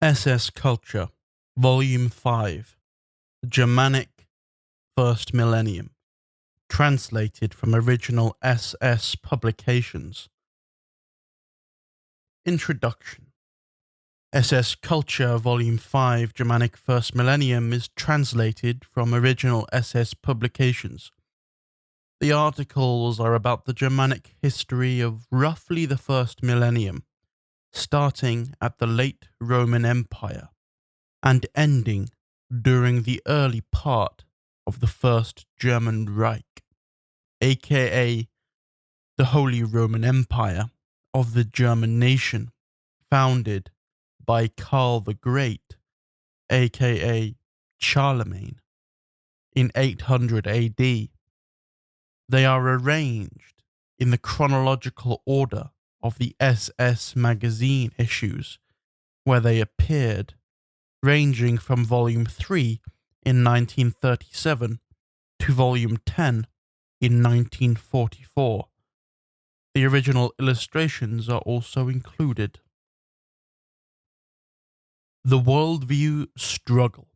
SS Culture, Volume 5, Germanic, First Millennium, translated from original SS publications. Introduction. SS Culture, Volume 5, Germanic First Millennium is translated from original SS publications. The articles are about the Germanic history of roughly the first millennium, starting at the late Roman Empire and ending during the early part of the First German Reich, aka the Holy Roman Empire of the German nation, founded by Karl the Great, aka Charlemagne, in 800 AD. They are arranged in the chronological order of the SS magazine issues where they appeared, ranging from Volume 3 in 1937 to Volume 10 in 1944. The original illustrations are also included. The Worldview Struggle.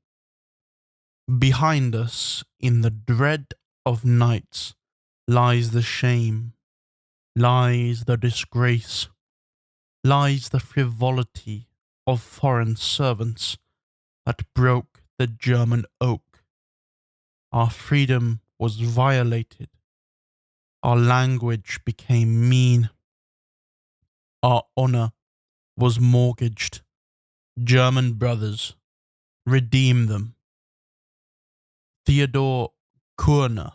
Behind us, in the dread of nights, lies the shame, lies the disgrace, lies the frivolity of foreign servants that broke the German oak. Our freedom was violated. Our language became mean. Our honor was mortgaged. German brothers, redeem them. Theodor Kurner.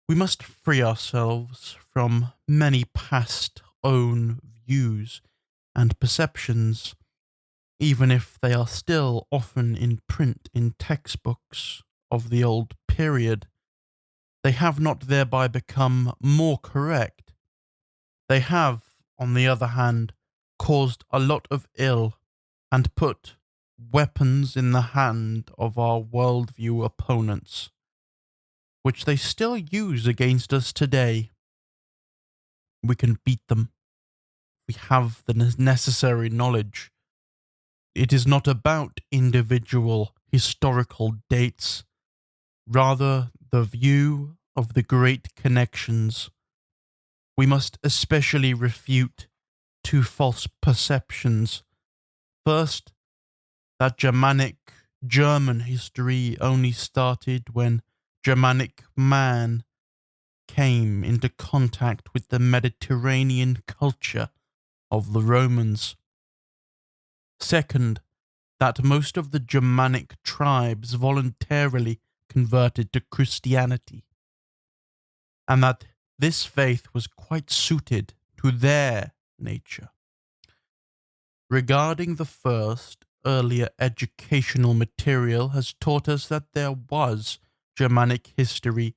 We must free ourselves from many past own views and perceptions, even if they are still often in print in textbooks of the old period. They have not thereby become more correct. They have, on the other hand, caused a lot of ill and put weapons in the hand of our worldview opponents, which they still use against us today. We can beat them. We have the necessary knowledge. It is not about individual historical dates, rather the view of the great connections. We must especially refute two false perceptions. First, that German history only started when Germanic man came into contact with the Mediterranean culture of the Romans. Second, that most of the Germanic tribes voluntarily converted to Christianity, and that this faith was quite suited to their nature. Regarding the first, earlier educational material has taught us that there was Germanic history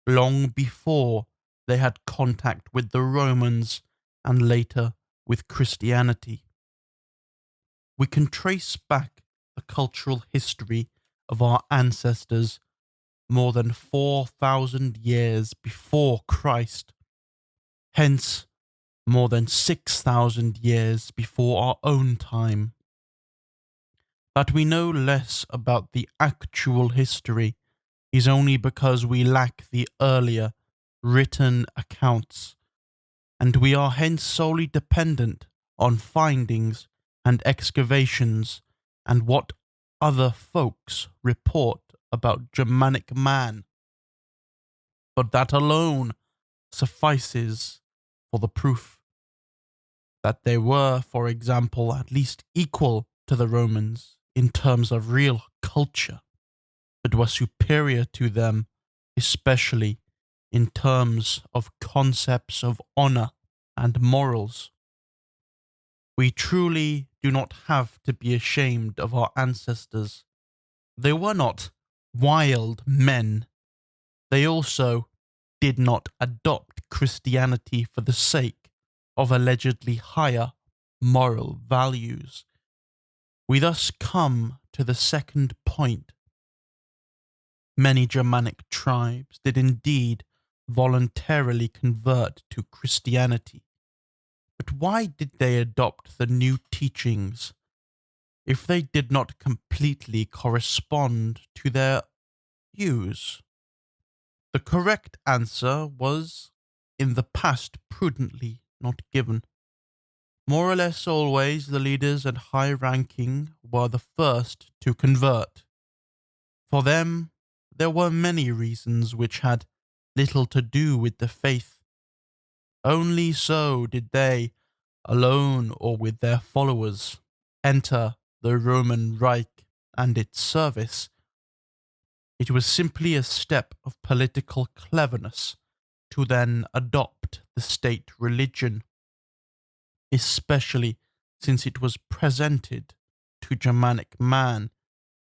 long before they had contact with the Romans and later with Christianity. We can trace back the cultural history of our ancestors more than 4,000 years before Christ, hence more than 6,000 years before our own time. That we know less about the actual history is only because we lack the earlier written accounts, and we are hence solely dependent on findings and excavations and what other folks report about Germanic man. But that alone suffices for the proof that they were, for example, at least equal to the Romans in terms of real culture, but were superior to them, especially in terms of concepts of honor and morals. We truly do not have to be ashamed of our ancestors. They were not wild men. They also did not adopt Christianity for the sake of allegedly higher moral values. We thus come to the second point. Many Germanic tribes did indeed voluntarily convert to Christianity, But why did they adopt the new teachings if they did not completely correspond to their views? The correct answer was in the past prudently not given. More or less always, the leaders and high ranking were the first to convert. For them, there were many reasons which had little to do with the faith. Only so did they, alone or with their followers, enter the Roman Reich and its service. It was simply a step of political cleverness to then adopt the state religion, especially since it was presented to Germanic man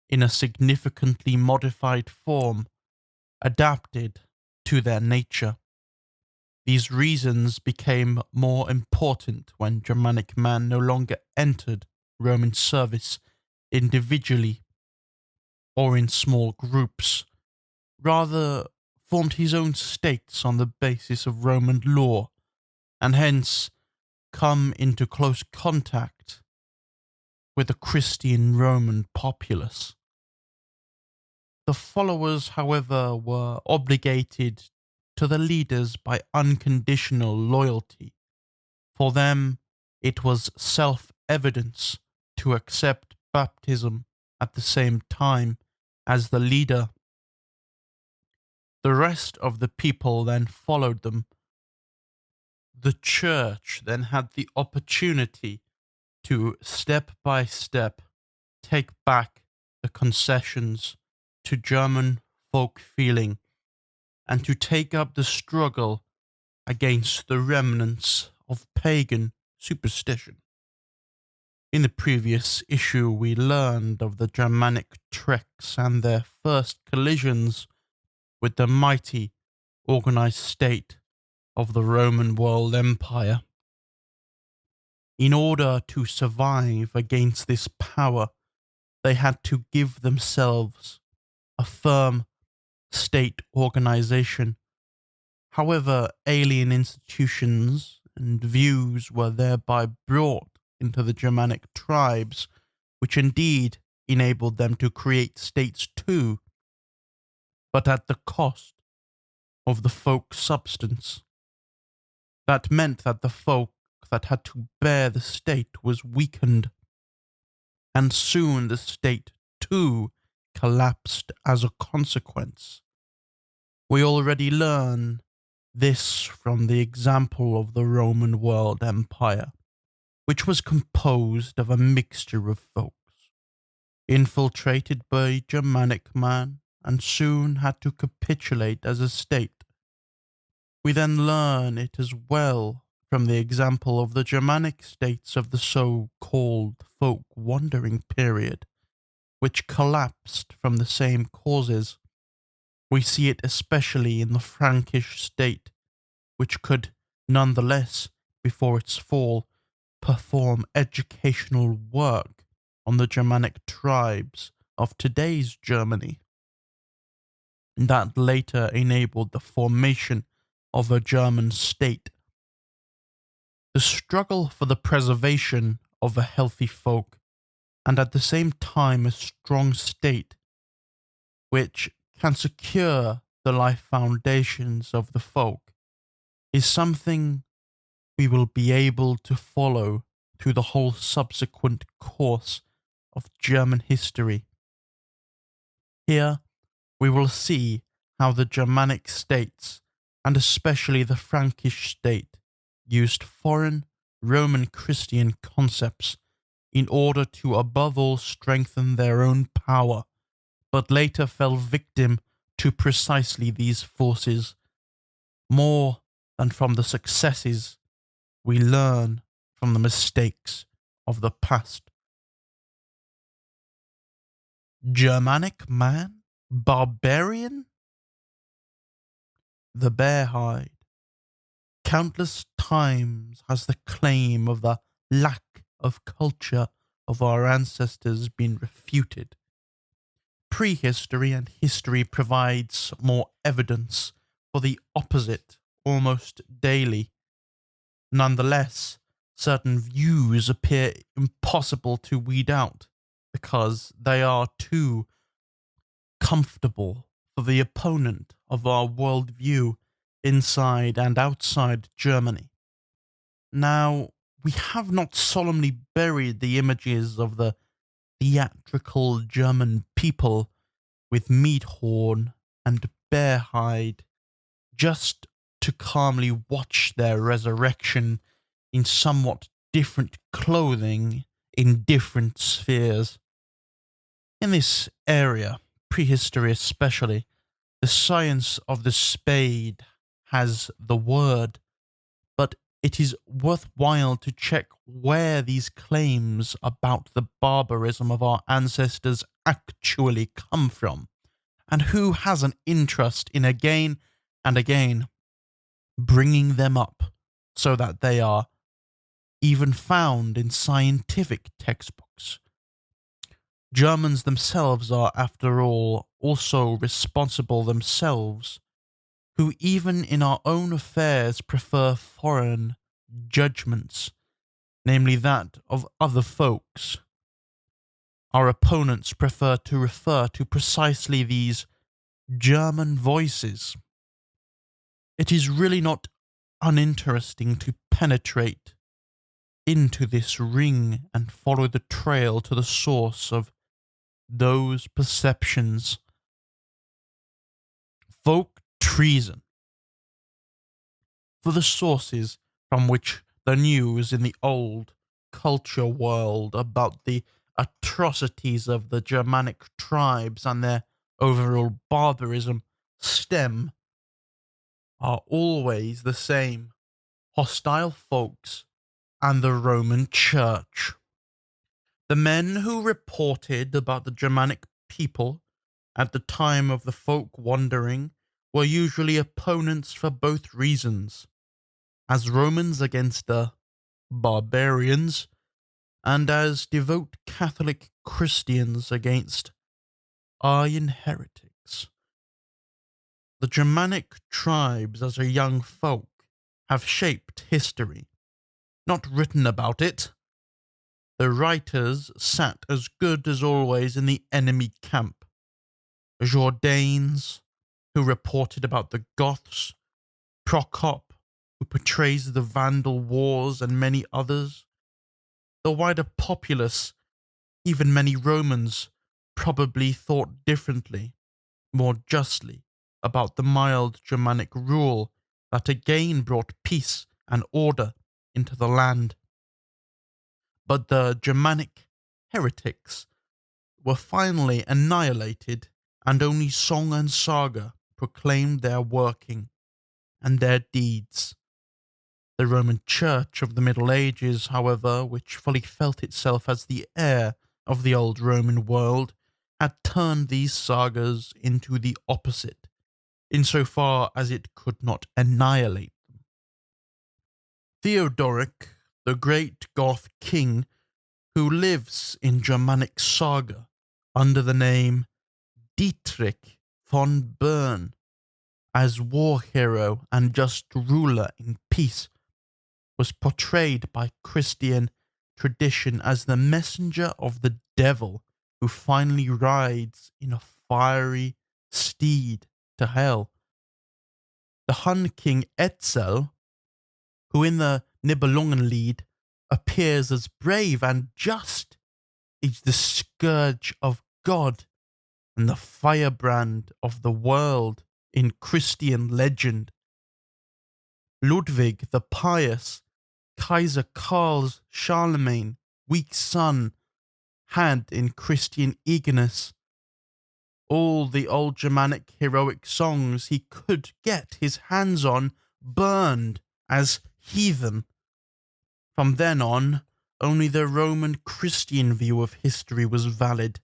in a significantly modified form, adapted to their nature. These reasons became more important when Germanic man no longer entered Roman service individually or in small groups, rather formed his own states on the basis of Roman law, and hence come into close contact with the Christian Roman populace. The followers, however, were obligated to the leaders by unconditional loyalty. For them, it was self-evidence to accept baptism at the same time as the leader. The rest of the people then followed them. The church then had the opportunity to step by step take back the concessions to German folk feeling and to take up the struggle against the remnants of pagan superstition. In the previous issue, we learned of the Germanic treks and their first collisions with the mighty, organized state of the Roman world empire. In order to survive against this power, they had to give themselves a firm state organization. However, alien institutions and views were thereby brought into the Germanic tribes, which indeed enabled them to create states too, but at the cost of the folk substance. That meant that the folk that had to bear the state was weakened, and soon the state too collapsed as a consequence. We already learn this from the example of the Roman world empire, which was composed of a mixture of folks, infiltrated by Germanic man, and soon had to capitulate as a state. We then learn it as well from the example of the Germanic states of the so-called folk wandering period, which collapsed from the same causes. We see it especially in the Frankish state, which could nonetheless, before its fall, perform educational work on the Germanic tribes of today's Germany. That later enabled the formation of a German state. The struggle for the preservation of a healthy folk and at the same time a strong state which can secure the life foundations of the folk is something we will be able to follow through the whole subsequent course of German history. Here we will see how the Germanic states, and especially the Frankish state, used foreign Roman Christian concepts in order to above all strengthen their own power, but later fell victim to precisely these forces. More than from the successes, we learn from the mistakes of the past. Germanic man? Barbarian? The bear hide. Countless times has the claim of the lack of culture of our ancestors been refuted. Prehistory and history provides more evidence for the opposite almost daily. Nonetheless, certain views appear impossible to weed out because they are too comfortable for the opponent of our worldview inside and outside Germany. Now, we have not solemnly buried the images of the theatrical German people with meat horn and bear hide just to calmly watch their resurrection in somewhat different clothing in different spheres. In this area, prehistory especially, the science of the spade has the word, but it is worthwhile to check where these claims about the barbarism of our ancestors actually come from, and who has an interest in again and again bringing them up so that they are even found in scientific textbooks. Germans themselves are, after all, also responsible themselves, who even in our own affairs prefer foreign judgments, namely that of other folks. Our opponents prefer to refer to precisely these German voices. It is really not uninteresting to penetrate into this ring and follow the trail to the source of those perceptions. Folk treason. For the sources from which the news in the old culture world about the atrocities of the Germanic tribes and their overall barbarism stem are always the same: hostile folks and the Roman Church. The men who reported about the Germanic people at the time of the folk wandering were usually opponents for both reasons, as Romans against the barbarians, and as devout Catholic Christians against Aryan heretics. The Germanic tribes as a young folk have shaped history, not written about it. The writers sat as good as always in the enemy camp. Jourdanes, who reported about the Goths, Procop, who portrays the Vandal wars, and many others. The wider populace, even many Romans, probably thought differently, more justly, about the mild Germanic rule that again brought peace and order into the land. But the Germanic heretics were finally annihilated, and only song and saga proclaimed their working and their deeds. The Roman Church of the Middle Ages, however, which fully felt itself as the heir of the old Roman world, had turned these sagas into the opposite, insofar as it could not annihilate them. Theodoric, the great Goth king, who lives in Germanic saga under the name Dietrich von Bern, as war hero and just ruler in peace, was portrayed by Christian tradition as the messenger of the devil who finally rides in a fiery steed to hell. The Hun king Etzel, who in the Nibelungenlied appears as brave and just, is the scourge of God and the firebrand of the world in Christian legend. Ludwig the Pious, Kaiser Karl's Charlemagne, weak son, had in Christian eagerness all the old Germanic heroic songs he could get his hands on burned as heathen. From then on, only the Roman Christian view of history was valid,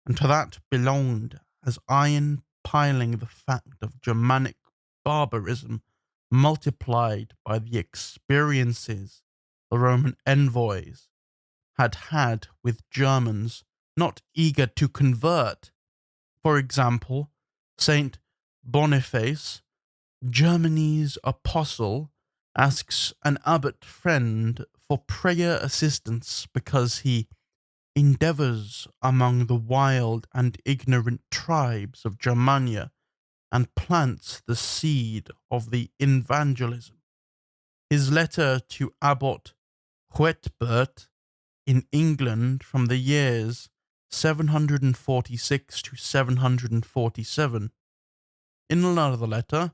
and to that belonged as iron piling the fact of Germanic barbarism multiplied by the experiences the Roman envoys had had with Germans not eager to convert. For example, Saint Boniface, Germany's apostle, asks an abbot friend for prayer assistance because he endeavors among the wild and ignorant tribes of Germania and plants the seed of the evangelism. His letter to Abbot Huetbert in England from the years 746 to 747. In another letter,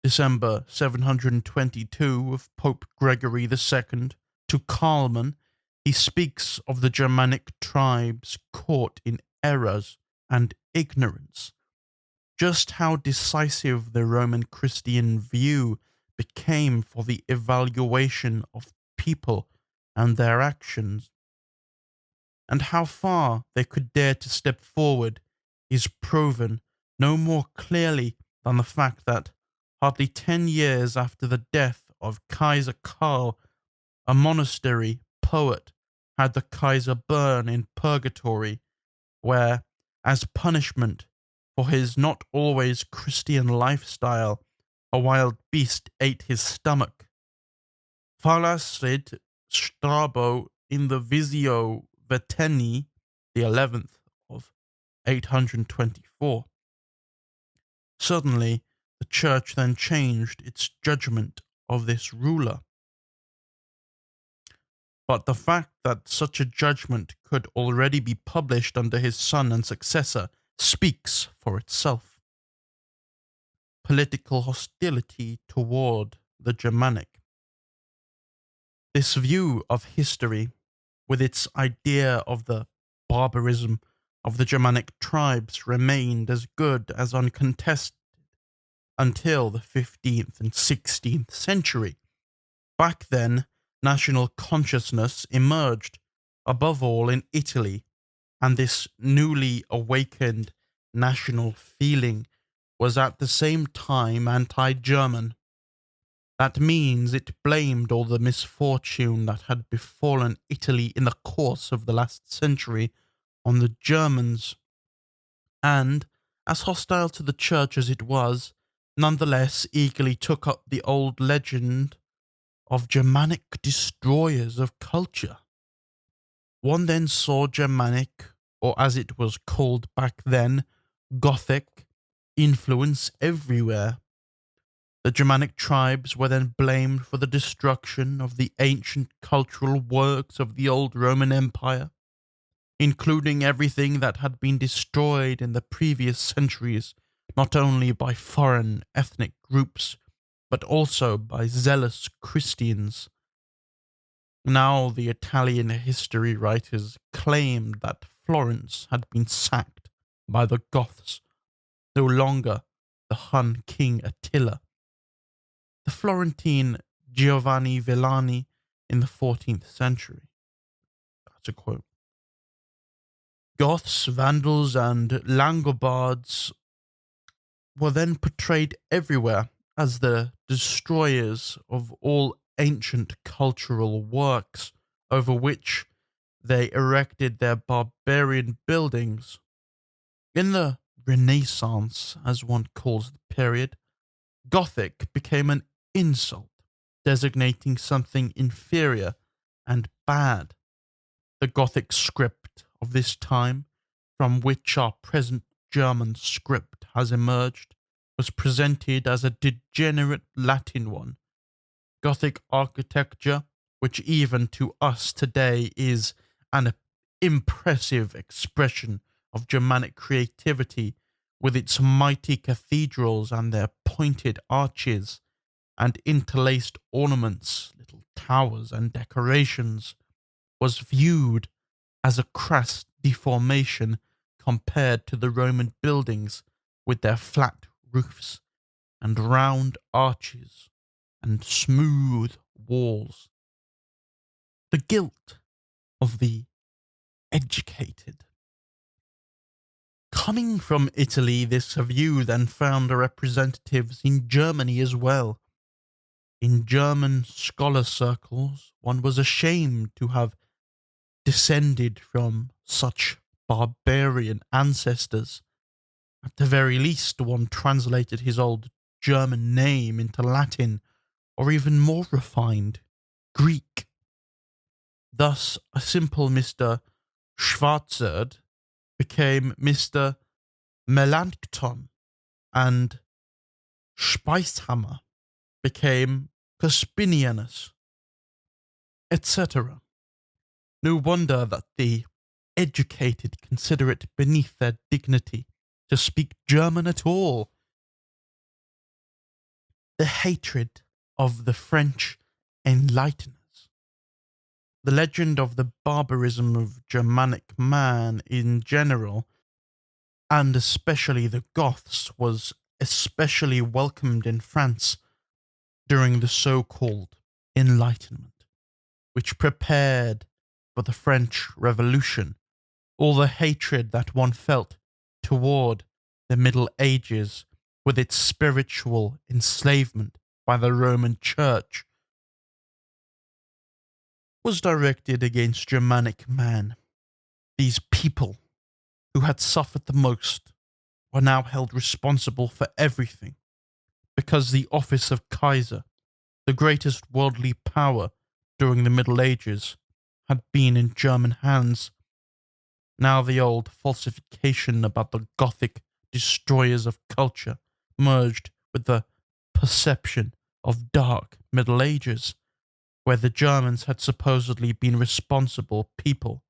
December 722 of Pope Gregory II to Carlman, he speaks of the Germanic tribes caught in errors and ignorance, just how decisive the Roman Christian view became for the evaluation of people and their actions, and how far they could dare to step forward is proven no more clearly than the fact that, hardly 10 years after the death of Kaiser Karl, a monastery poet had the Kaiser burn in purgatory, where, as punishment for his not always Christian lifestyle, a wild beast ate his stomach. Fallasrid Strabo in the Visio Veteni, the 11th of 824. Suddenly, the church then changed its judgment of this ruler. But the fact that such a judgment could already be published under his son and successor speaks for itself. Political hostility toward the Germanic. This view of history, with its idea of the barbarism of the Germanic tribes, remained as good as uncontested until the 15th and 16th century. Back then, national consciousness emerged, above all in Italy, and this newly awakened national feeling was at the same time anti-German. That means it blamed all the misfortune that had befallen Italy in the course of the last century on the Germans, and, as hostile to the church as it was, nonetheless eagerly took up the old legend of Germanic destroyers of culture. One then saw Germanic, or as it was called back then, Gothic, influence everywhere. The Germanic tribes were then blamed for the destruction of the ancient cultural works of the old Roman Empire, including everything that had been destroyed in the previous centuries, not only by foreign ethnic groups, but also by zealous Christians. Now the Italian history writers claimed that Florence had been sacked by the Goths, no longer the Hun king Attila. The Florentine Giovanni Villani in the 14th century. That's a quote. Goths, Vandals, and Langobards were then portrayed everywhere as the destroyers of all ancient cultural works over which they erected their barbarian buildings. In the Renaissance, as one calls the period, Gothic became an insult, designating something inferior and bad. The Gothic script of this time, from which our present German script has emerged, was presented as a degenerate Latin one. Gothic architecture, which even to us today is an impressive expression of Germanic creativity, with its mighty cathedrals and their pointed arches and interlaced ornaments, little towers and decorations, was viewed as a crass deformation compared to the Roman buildings with their flat roofs and round arches and smooth walls. The guilt of the educated. Coming from Italy, this view then found representatives in Germany as well. In German scholar circles, one was ashamed to have descended from such barbarian ancestors. At the very least, one translated his old German name into Latin, or even more refined, Greek. Thus, a simple Mr. Schwarzerd became Mr. Melanchthon, and Speishammer became Cuspinianus, etc. No wonder that the educated consider it beneath their dignity to speak German at all. The hatred of the French enlighteners. The legend of the barbarism of Germanic man in general, and especially the Goths, was especially welcomed in France during the so-called Enlightenment, which prepared for the French Revolution. All the hatred that one felt toward the Middle Ages with its spiritual enslavement by the Roman Church was directed against Germanic man. These people who had suffered the most were now held responsible for everything because the office of Kaiser, the greatest worldly power during the Middle Ages, had been in German hands. Now the old falsification about the Gothic destroyers of culture merged with the perception of dark Middle Ages, where the Germans had supposedly been responsible people,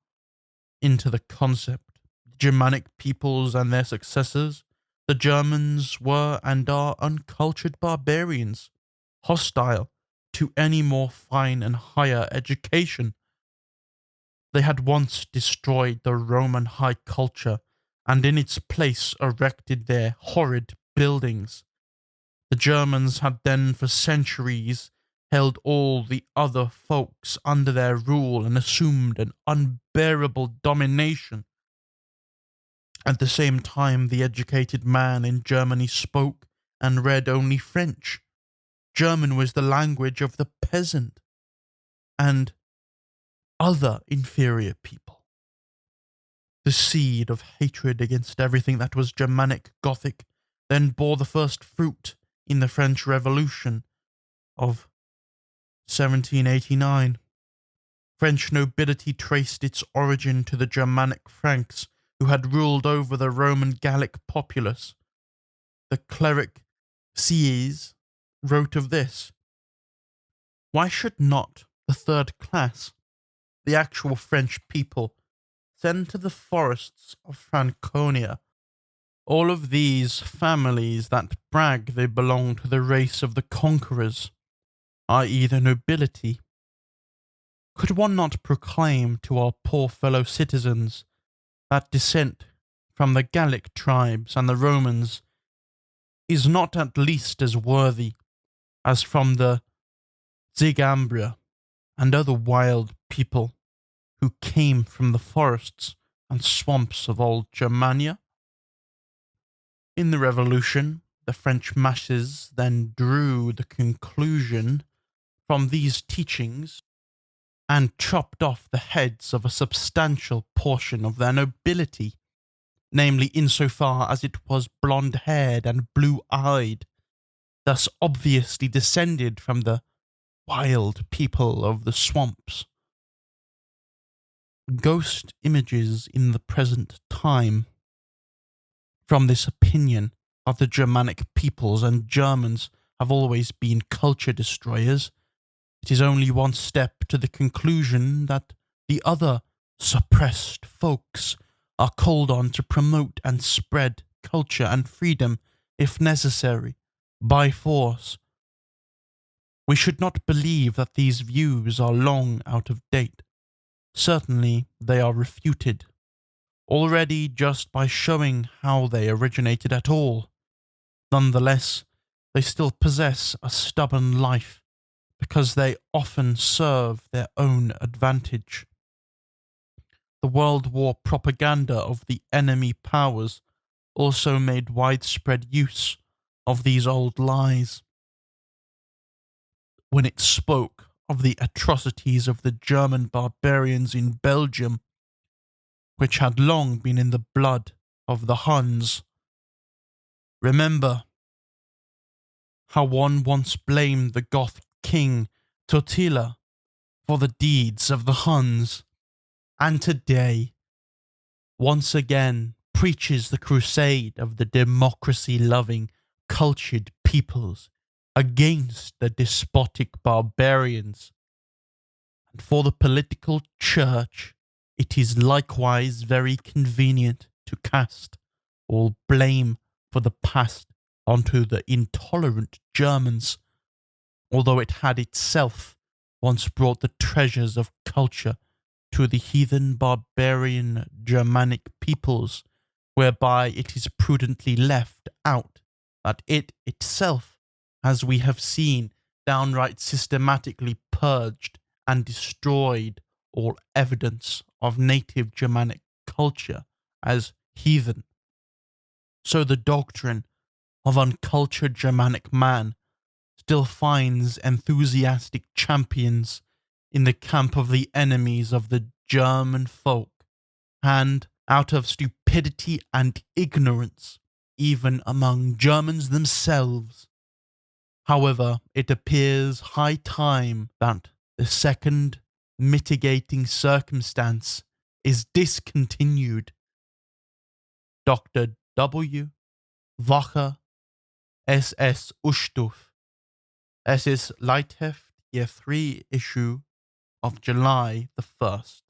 into the concept. Germanic peoples and their successors, the Germans were and are uncultured barbarians, hostile to any more fine and higher education. They had once destroyed the Roman high culture and in its place erected their horrid buildings. The Germans had then for centuries held all the other folks under their rule and assumed an unbearable domination. At the same time, the educated man in Germany spoke and read only French. German was the language of the peasant and other inferior people. The seed of hatred against everything that was Germanic Gothic then bore the first fruit in the French Revolution of 1789. French nobility traced its origin to the Germanic Franks who had ruled over the Roman Gallic populace. The cleric Sieyes wrote of this: "Why should not the third class, the actual French people, send to the forests of Franconia all of these families that brag they belong to the race of the conquerors, i.e., the nobility? Could one not proclaim to our poor fellow citizens that descent from the Gallic tribes and the Romans is not at least as worthy as from the Zigambria and other wild people who came from the forests and swamps of old Germania?" In the Revolution, the French masses then drew the conclusion from these teachings and chopped off the heads of a substantial portion of their nobility, namely insofar as it was blonde-haired and blue-eyed, thus obviously descended from the wild people of the swamps. Ghost images in the present time. From this opinion that the Germanic peoples and Germans have always been culture destroyers, it is only one step to the conclusion that the other suppressed folks are called on to promote and spread culture and freedom, if necessary, by force. We should not believe that these views are long out of date. Certainly they are refuted already just by showing how they originated at all. Nonetheless, they still possess a stubborn life because they often serve their own advantage. The World War propaganda of the enemy powers also made widespread use of these old lies. When it spoke of the atrocities of the German barbarians in Belgium, which had long been in the blood of the Huns. Remember how one once blamed the Goth king Totila for the deeds of the Huns, and today, once again, preaches the crusade of the democracy-loving, cultured peoples against the despotic barbarians. And for the political church, it is likewise very convenient to cast all blame for the past onto the intolerant Germans, although it had itself once brought the treasures of culture to the heathen barbarian Germanic peoples, whereby it is prudently left out that it itself, as we have seen, downright systematically purged and destroyed all evidence of native Germanic culture as heathen. So the doctrine of uncultured Germanic man still finds enthusiastic champions in the camp of the enemies of the German folk, and out of stupidity and ignorance, even among Germans themselves. However, it appears high time that the second mitigating circumstance is discontinued. Dr. W. Wacher, SS Uchtuf. Es ist Leitheft, Year 3 issue of July the 1st,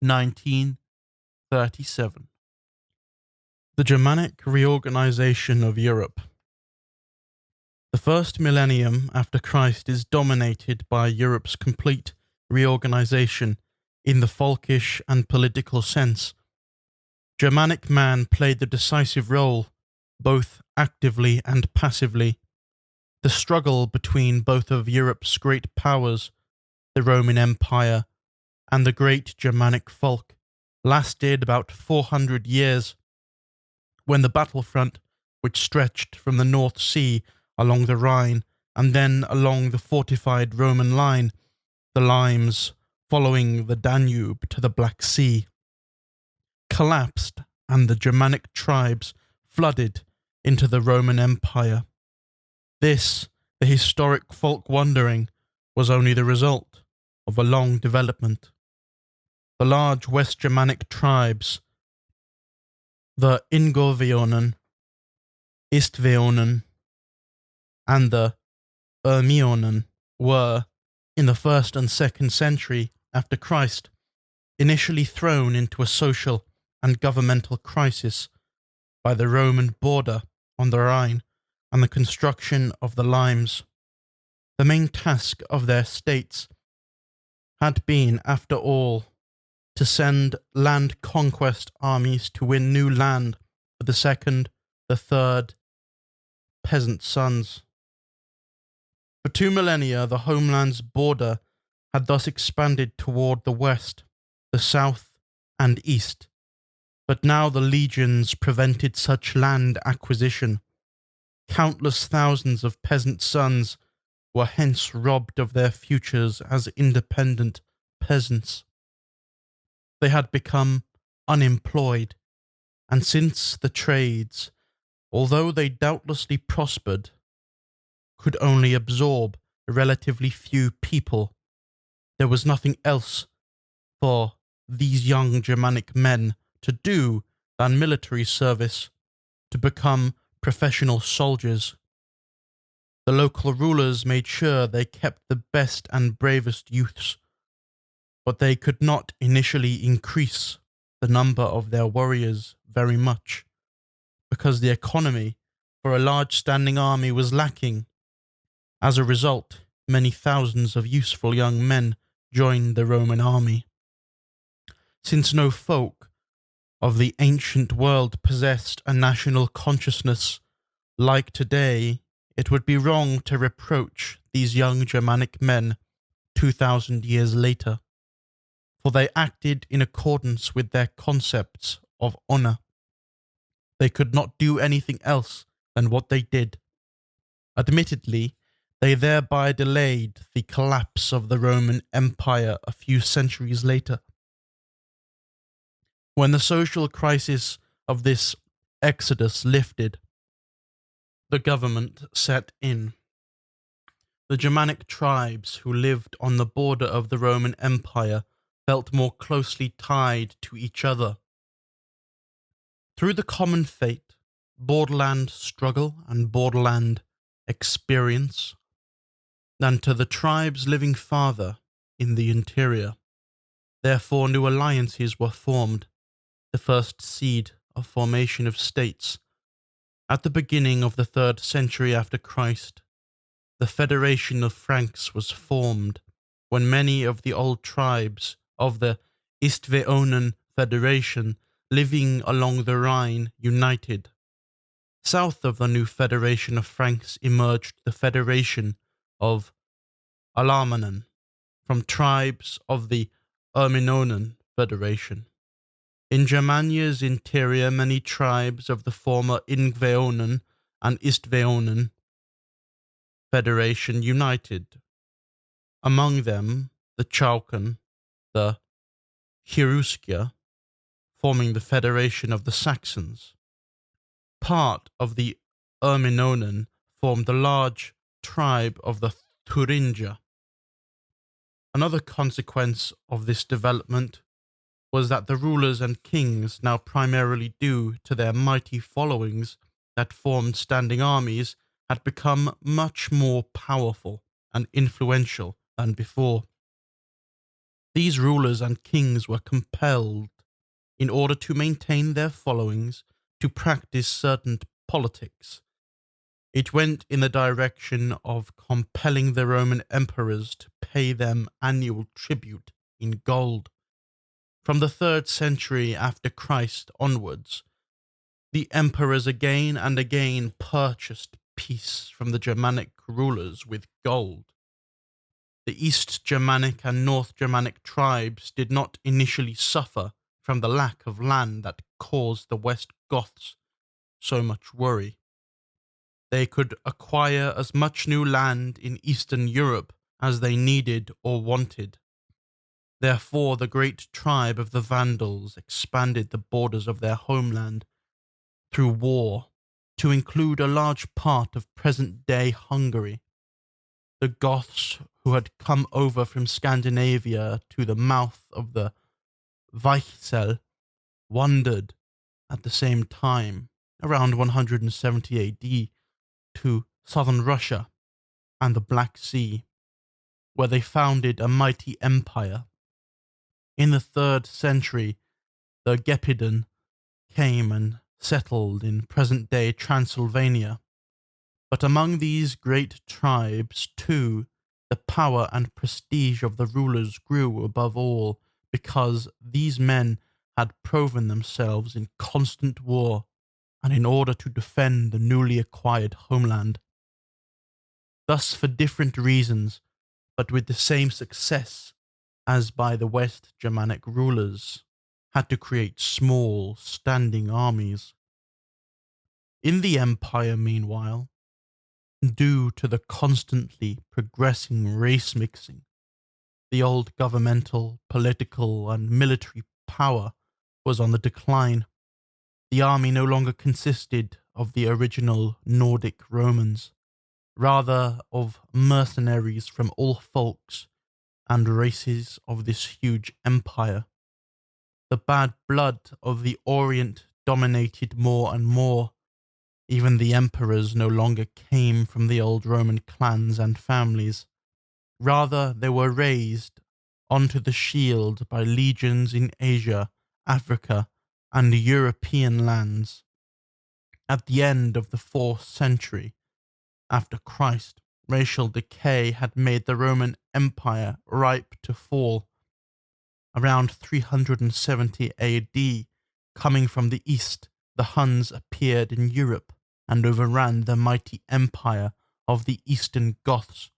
1937. The Germanic reorganization of Europe. The first millennium after Christ is dominated by Europe's complete reorganization in the folkish and political sense. Germanic man played the decisive role, both actively and passively. The struggle between both of Europe's great powers, the Roman Empire and the great Germanic folk, lasted about 400 years, when the battlefront, which stretched from the North Sea along the Rhine and then along the fortified Roman line, the Limes, following the Danube to the Black Sea, collapsed, and the Germanic tribes flooded into the Roman Empire. This, the historic folk wandering, was only the result of a long development. The large West Germanic tribes, the Ingorveonen, Istveonen, and the Urmionen, were, in the 1st and 2nd century after Christ, initially thrown into a social and governmental crisis by the Roman border on the Rhine and the construction of the Limes. The main task of their states had been, after all, to send land conquest armies to win new land for the second, the third peasant sons. For 2 millennia, the homeland's border had thus expanded toward the west, the south, and east. But now the legions prevented such land acquisition. Countless thousands of peasant sons were hence robbed of their futures as independent peasants. They had become unemployed, and since the trades, although they doubtlessly prospered, could only absorb relatively few people, there was nothing else for these young Germanic men to do than military service, to become professional soldiers. The local rulers made sure they kept the best and bravest youths, but they could not initially increase the number of their warriors very much, because the economy for a large standing army was lacking. As a result, many thousands of useful young men joined the Roman army. Since no folk of the ancient world possessed a national consciousness like today, it would be wrong to reproach these young Germanic men 2,000 years later, for they acted in accordance with their concepts of honor. They could not do anything else than what they did. Admittedly, they thereby delayed the collapse of the Roman Empire a few centuries later. When the social crisis of this exodus lifted, the government set in. The Germanic tribes who lived on the border of the Roman Empire felt more closely tied to each other. Through the common fate, borderland struggle, and borderland experience, than to the tribes living farther in the interior. Therefore, new alliances were formed, the first seed of formation of states. At the beginning of the 3rd century after Christ, the Federation of Franks was formed, when many of the old tribes of the Istveonen Federation living along the Rhine united. South of the new Federation of Franks emerged the Federation of Alamanen, from tribes of the Erminonen Federation. In Germania's interior, many tribes of the former Ingveonen and Istveonen Federation united. Among them, the Chauken, the Cheruskia, forming the Federation of the Saxons. Part of the Erminonen formed the large tribe of the Thuringia. Another consequence of this development was that the rulers and kings, now primarily due to their mighty followings that formed standing armies, had become much more powerful and influential than before. These rulers and kings were compelled, in order to maintain their followings, to practice certain politics. It went in the direction of compelling the Roman emperors to pay them annual tribute in gold. From the 3rd century after Christ onwards, the emperors again and again purchased peace from the Germanic rulers with gold. The East Germanic and North Germanic tribes did not initially suffer from the lack of land that caused the West Goths so much worry. They could acquire as much new land in Eastern Europe as they needed or wanted. Therefore, the great tribe of the Vandals expanded the borders of their homeland through war to include a large part of present-day Hungary. The Goths, who had come over from Scandinavia to the mouth of the Weichsel, wandered at the same time, around 170 AD, to southern Russia and the Black Sea, where they founded a mighty empire. In the 3rd century, the Gepiden came and settled in present-day Transylvania. But among these great tribes, too, the power and prestige of the rulers grew above all, because these men had proven themselves in constant war, and in order to defend the newly acquired homeland. Thus, for different reasons, but with the same success as by the West Germanic rulers, had to create small, standing armies. In the empire, meanwhile, due to the constantly progressing race mixing, the old governmental, political, and military power was on the decline. The army no longer consisted of the original Nordic Romans, rather of mercenaries from all folks and races of this huge empire. The bad blood of the Orient dominated more and more. Even the emperors no longer came from the old Roman clans and families. Rather, they were raised onto the shield by legions in Asia, Africa, and European lands. At the end of the 4th century after Christ, racial decay had made the Roman Empire ripe to fall. Around 370 AD, coming from the east, the Huns appeared in Europe and overran the mighty empire of the Eastern Goths,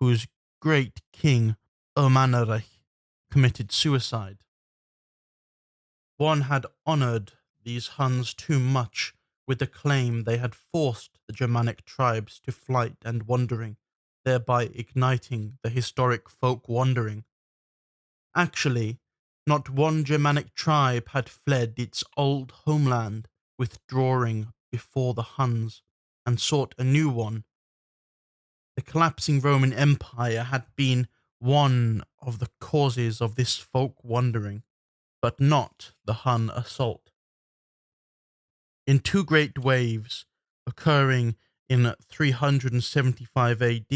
whose great king, Ermanarich, committed suicide. One had honoured these Huns too much with the claim they had forced the Germanic tribes to flight and wandering, thereby igniting the historic folk wandering. Actually, not one Germanic tribe had fled its old homeland, withdrawing before the Huns, and sought a new one. The collapsing Roman Empire had been one of the causes of this folk wandering, but not the Hun assault. In two great waves occurring in 375 AD,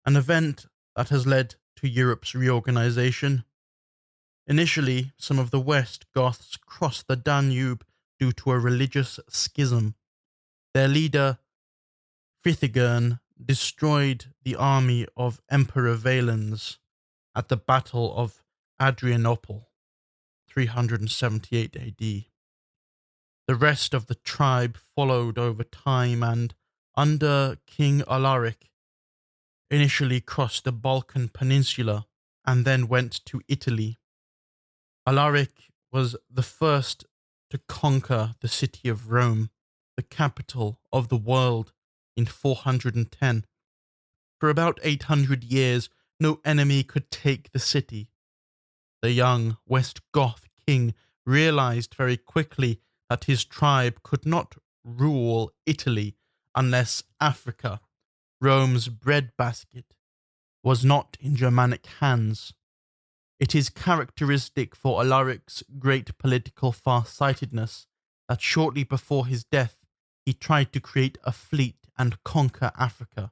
an event that has led to Europe's reorganization. Initially, some of the West Goths crossed the Danube due to a religious schism. Their leader, Fritigern, destroyed the army of Emperor Valens at the Battle of Adrianople, 378 AD. The rest of the tribe followed over time and, under King Alaric, initially crossed the Balkan Peninsula and then went to Italy. Alaric was the first to conquer the city of Rome, the capital of the world, in 410. For about 800 years, no enemy could take the city. The young West Goth king realized very quickly that his tribe could not rule Italy unless Africa, Rome's breadbasket, was not in Germanic hands. It is characteristic for Alaric's great political far-sightedness that shortly before his death he tried to create a fleet and conquer Africa.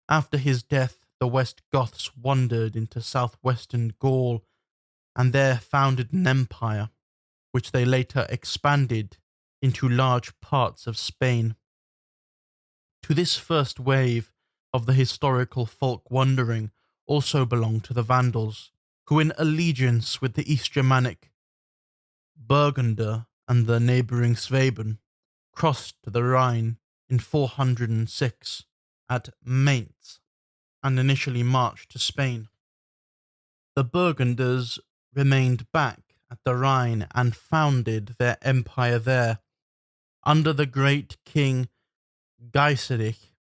After his death, the West Goths wandered into southwestern Gaul and there founded an empire, which they later expanded into large parts of Spain. To this first wave of the historical folk wandering also belonged to the Vandals, who in allegiance with the East Germanic Burgunder and the neighbouring Swaben crossed the Rhine in 406 at Mainz and initially marched to Spain. The Burgunders remained back at the Rhine and founded their empire there. Under the great king Geiserich,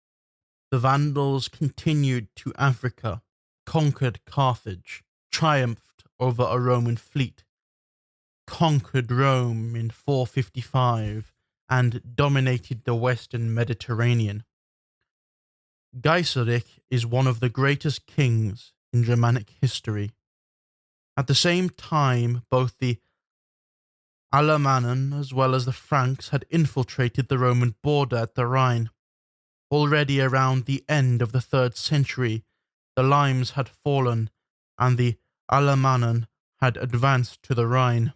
the Vandals continued to Africa, conquered Carthage, triumphed over a Roman fleet, conquered Rome in 455, and dominated the western Mediterranean. Geiserich is one of the greatest kings in Germanic history. At the same time, both the Alamannen as well as the Franks had infiltrated the Roman border at the Rhine. Already around the end of the 3rd century, the Limes had fallen and the Alamannen had advanced to the Rhine.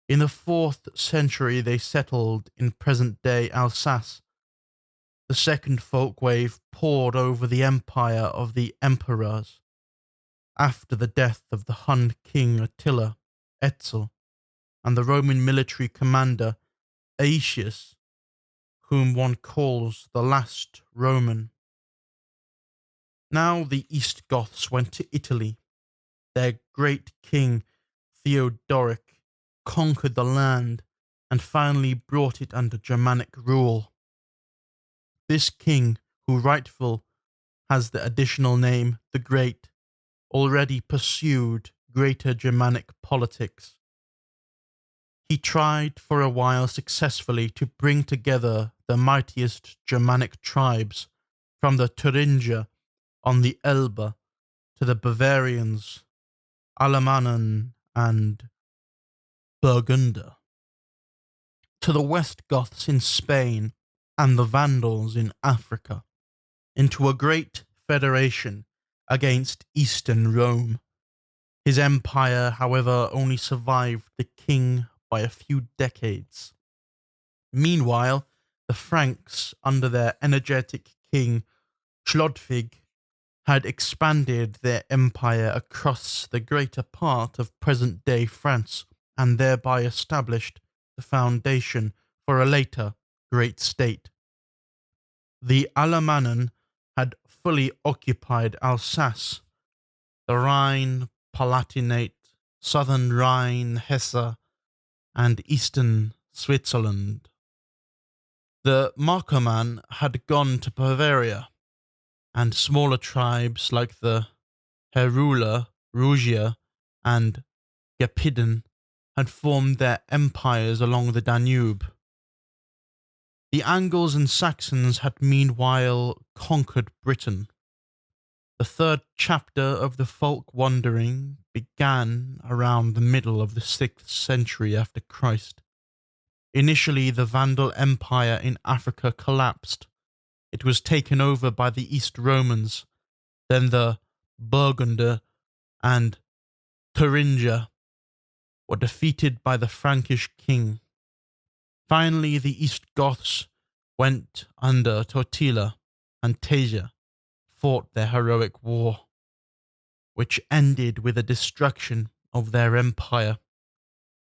In the 4th century, they settled in present-day Alsace. The second folk wave poured over the empire of the emperors. After the death of the Hun king Attila, Etzel, and the Roman military commander Aetius, whom one calls the last Roman. Now the East Goths went to Italy. Their great king Theodoric conquered the land and finally brought it under Germanic rule. This king, who rightful has the additional name the Great, already pursued greater Germanic politics. He tried for a while successfully to bring together the mightiest Germanic tribes from the Thuringia on the Elbe to the Bavarians, Alamannen and Burgunder, to the West Goths in Spain and the Vandals in Africa, into a great federation against Eastern Rome. His empire, however, only survived the king by a few decades. Meanwhile, the Franks, under their energetic king Chlodwig, had expanded their empire across the greater part of present-day France and thereby established the foundation for a later great state. The Alamannen had fully occupied Alsace, the Rhine Palatinate, southern Rhine, Hesse, and eastern Switzerland. The Markoman had gone to Bavaria, and smaller tribes like the Herula, Rugia, and Gepiden had formed their empires along the Danube. The Angles and Saxons had meanwhile conquered Britain. The third chapter of the folk wandering began around the middle of the 6th century after Christ. Initially, the Vandal Empire in Africa collapsed. It was taken over by the East Romans. Then the Burgunder and Thuringia were defeated by the Frankish king. Finally, the East Goths went under Totila and Tasia, fought their heroic war, which ended with the destruction of their empire.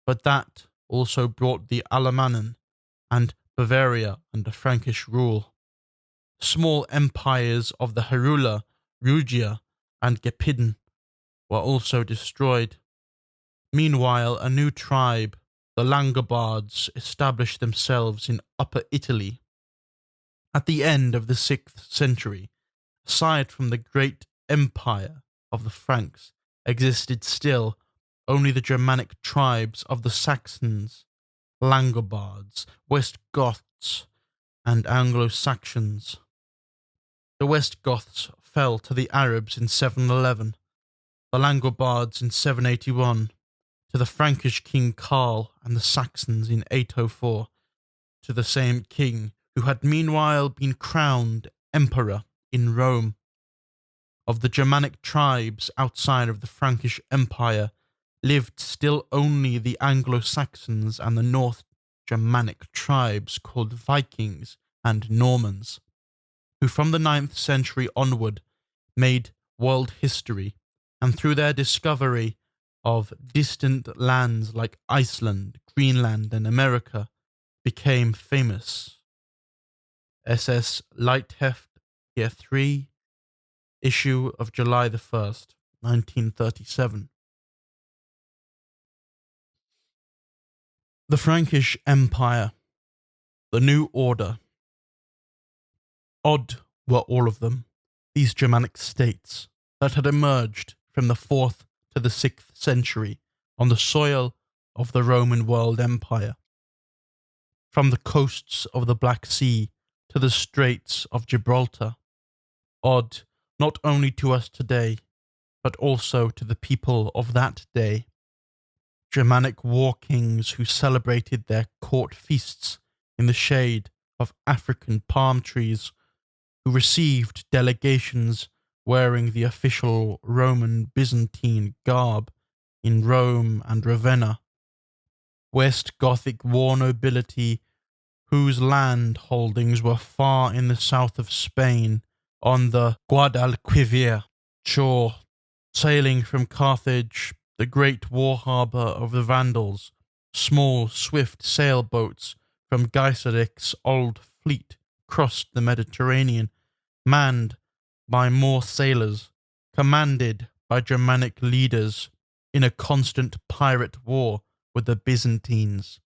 But that also brought the Alamannen and Bavaria under Frankish rule. Small empires of the Herula, Rugia, and Gepidden were also destroyed. Meanwhile, a new tribe, the Langobards, established themselves in Upper Italy. At the end of the 6th century, aside from the great empire of the Franks, existed still only the Germanic tribes of the Saxons, Langobards, West Goths, and Anglo-Saxons. The West Goths fell to the Arabs in 711, the Langobards in 781, to the Frankish king Karl, and the Saxons in 804, to the same king who had meanwhile been crowned emperor in Rome. Of the Germanic tribes outside of the Frankish Empire lived still only the Anglo-Saxons and the North Germanic tribes called Vikings and Normans, who from the 9th century onward made world history, and through their discovery of distant lands like Iceland, Greenland, and America, became famous. SS Lightheft, Year 3, issue of July the 1st, 1937. The Frankish Empire, the New Order. Odd were all of them, these Germanic states that had emerged from the 4th to the 6th century on the soil of the Roman world empire. From the coasts of the Black Sea to the Straits of Gibraltar. Odd not only to us today, but also to the people of that day. Germanic war kings who celebrated their court feasts in the shade of African palm trees, who received delegations wearing the official Roman Byzantine garb in Rome and Ravenna. West Gothic war nobility whose land holdings were far in the south of Spain on the Guadalquivir shore, sailing from Carthage, the great war harbour of the Vandals. Small, swift sailboats from Geiseric's old fleet crossed the Mediterranean, manned by more sailors, commanded by Germanic leaders in a constant pirate war with the Byzantines.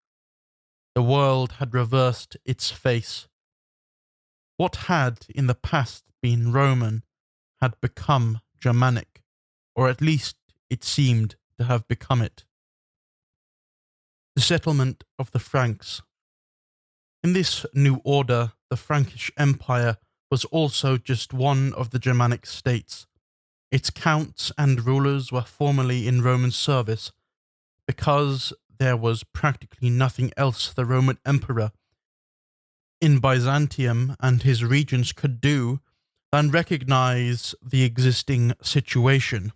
The world had reversed its face. What had in the past been Roman had become Germanic, or at least it seemed to have become it. The settlement of the Franks. In this new order, the Frankish Empire was also just one of the Germanic states. Its counts and rulers were formerly in Roman service, because there was practically nothing else the Roman Emperor in Byzantium and his regions could do than recognize the existing situation.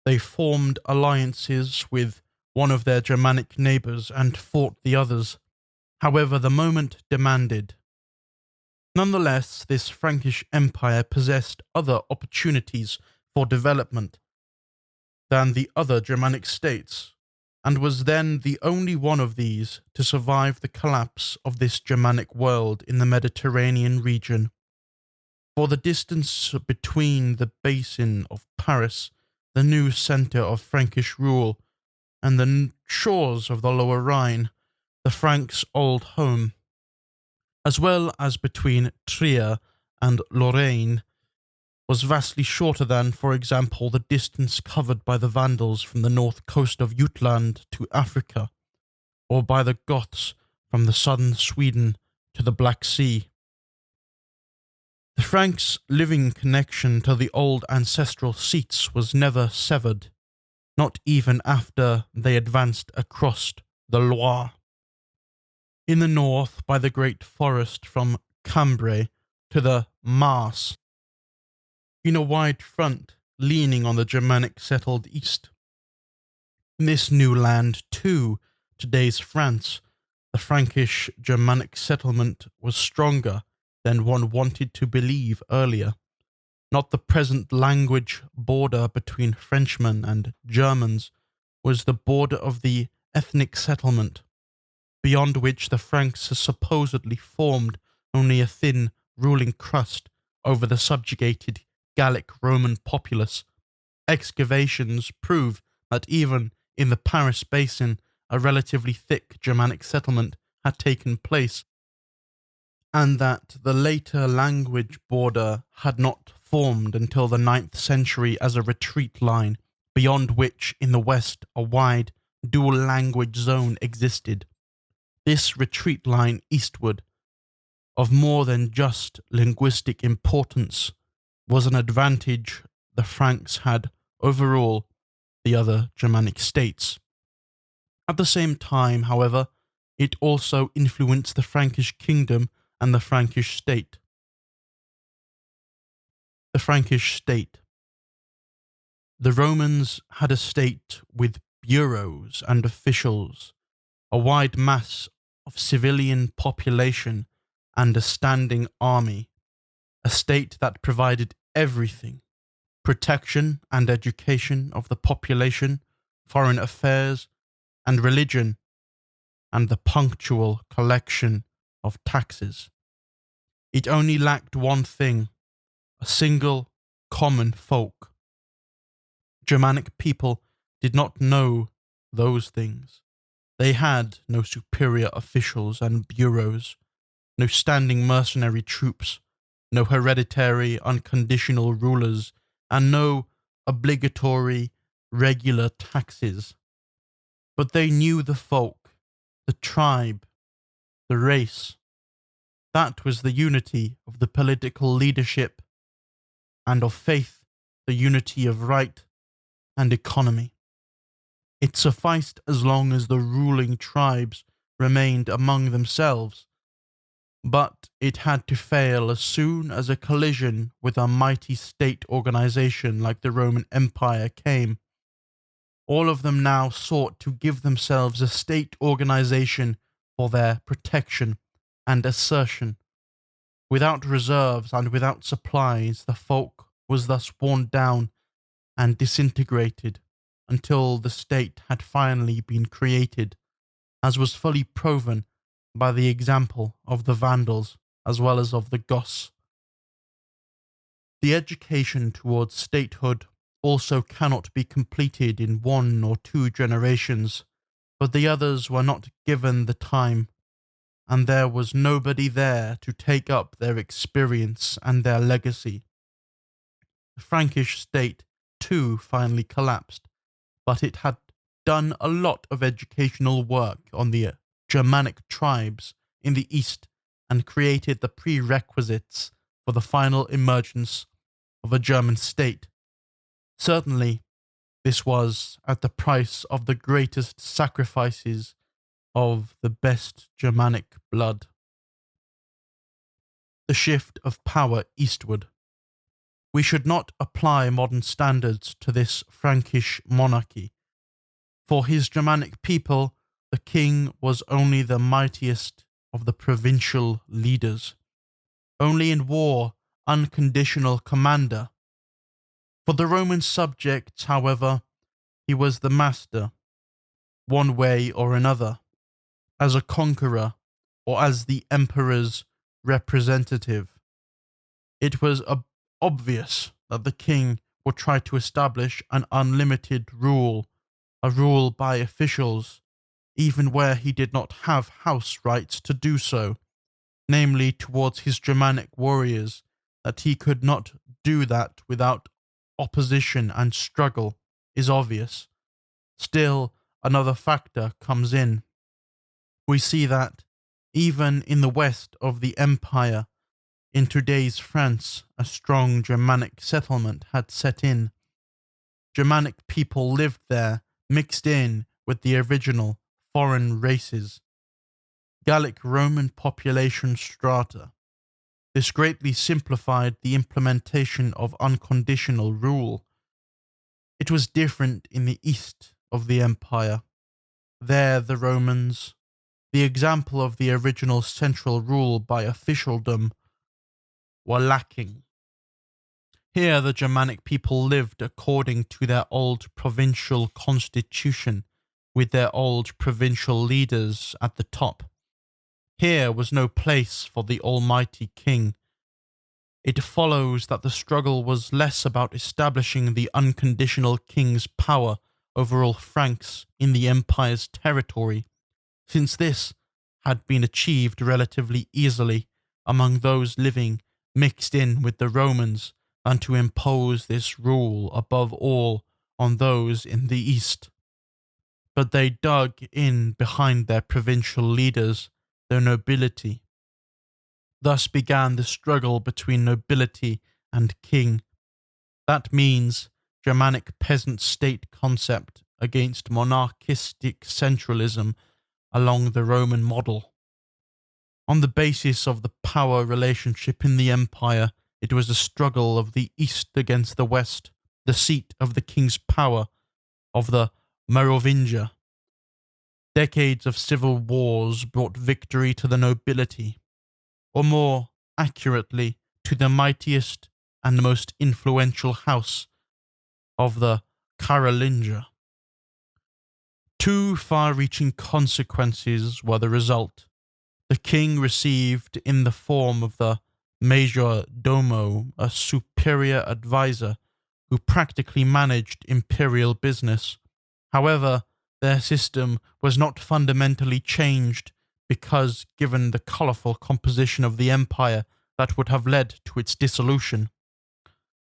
They formed alliances with one of their Germanic neighbors and fought the others, however the moment demanded. Nonetheless, this Frankish Empire possessed other opportunities for development than the other Germanic states, and was then the only one of these to survive the collapse of this Germanic world in the Mediterranean region. For the distance between the basin of Paris, the new centre of Frankish rule, and the shores of the Lower Rhine, the Franks' old home, as well as between Trier and Lorraine, was vastly shorter than, for example, the distance covered by the Vandals from the north coast of Jutland to Africa, or by the Goths from the southern Sweden to the Black Sea. The Franks' living connection to the old ancestral seats was never severed, not even after they advanced across the Loire. In the north, by the great forest from Cambrai to the Maas, in a wide front leaning on the Germanic settled east. In this new land, too, today's France, the Frankish Germanic settlement was stronger than one wanted to believe earlier. Not the present language border between Frenchmen and Germans was the border of the ethnic settlement, beyond which the Franks had supposedly formed only a thin ruling crust over the subjugated Gallic Roman populace. Excavations prove that even in the Paris basin, a relatively thick Germanic settlement had taken place, and that the later language border had not formed until the 9th century as a retreat line, beyond which in the west a wide dual language zone existed. This retreat line eastward, of more than just linguistic importance, was an advantage the Franks had over all the other Germanic states. At the same time, however, it also influenced the Frankish kingdom and the Frankish state. The Frankish state. The Romans had a state with bureaus and officials, a wide mass of civilian population and a standing army, a state that provided everything: protection and education of the population, foreign affairs and religion, and the punctual collection of taxes. It only lacked one thing: a single common folk. Germanic people did not know those things. They had no superior officials and bureaus, no standing mercenary troops, no hereditary unconditional rulers, and no obligatory regular taxes. But they knew the folk, the tribe, the race. That was the unity of the political leadership, and of faith, the unity of right and economy. It sufficed as long as the ruling tribes remained among themselves, but it had to fail as soon as a collision with a mighty state organization like the Roman Empire came. All of them now sought to give themselves a state organization for their protection and assertion. Without reserves and without supplies, the folk was thus worn down and disintegrated until the state had finally been created, as was fully proven by the example of the Vandals as well as of the Goths. The education towards statehood also cannot be completed in 1 or 2 generations, but the others were not given the time, and there was nobody there to take up their experience and their legacy. The Frankish state, too, finally collapsed, but it had done a lot of educational work on the Germanic tribes in the east and created the prerequisites for the final emergence of a German state. Certainly, this was at the price of the greatest sacrifices of the best Germanic blood. The shift of power eastward. We should not apply modern standards to this Frankish monarchy. For his Germanic people, the king was only the mightiest of the provincial leaders, only in war unconditional commander. For the Roman subjects, however, he was the master, one way or another, as a conqueror or as the emperor's representative. It was obvious that the king would try to establish an unlimited rule, a rule by officials, even where he did not have house rights to do so, namely towards his Germanic warriors, that he could not do that without opposition and struggle is obvious. Still, another factor comes in. We see that Even in the west of the empire, in today's France, a strong Germanic settlement had set in. Germanic people lived there, mixed in with the original foreign races, Gallic Roman population strata. This greatly simplified the implementation of unconditional rule. It was different in the east of the empire. There, the Romans, the example of the original central rule by officialdom, were lacking. Here, the Germanic people lived according to their old provincial constitution, with their old provincial leaders at the top. Here was no place for the almighty king. It follows that the struggle was less about establishing the unconditional king's power over all Franks in the empire's territory, since this had been achieved relatively easily among those living mixed in with the Romans, than to impose this rule above all on those in the east. But they dug in behind their provincial leaders, their nobility. Thus began the struggle between nobility and king. That means Germanic peasant state concept against monarchistic centralism along the Roman model. On the basis of the power relationship in the empire, it was a struggle of the east against the west, the seat of the king's power, of the Merovingia. Decades of civil wars brought victory to the nobility, or more accurately, to the mightiest and most influential house of the Carolingia. Two far-reaching consequences were the result. The king received in the form of the major domo a superior advisor who practically managed imperial business. However, their system was not fundamentally changed because, given the colourful composition of the empire, that would have led to its dissolution.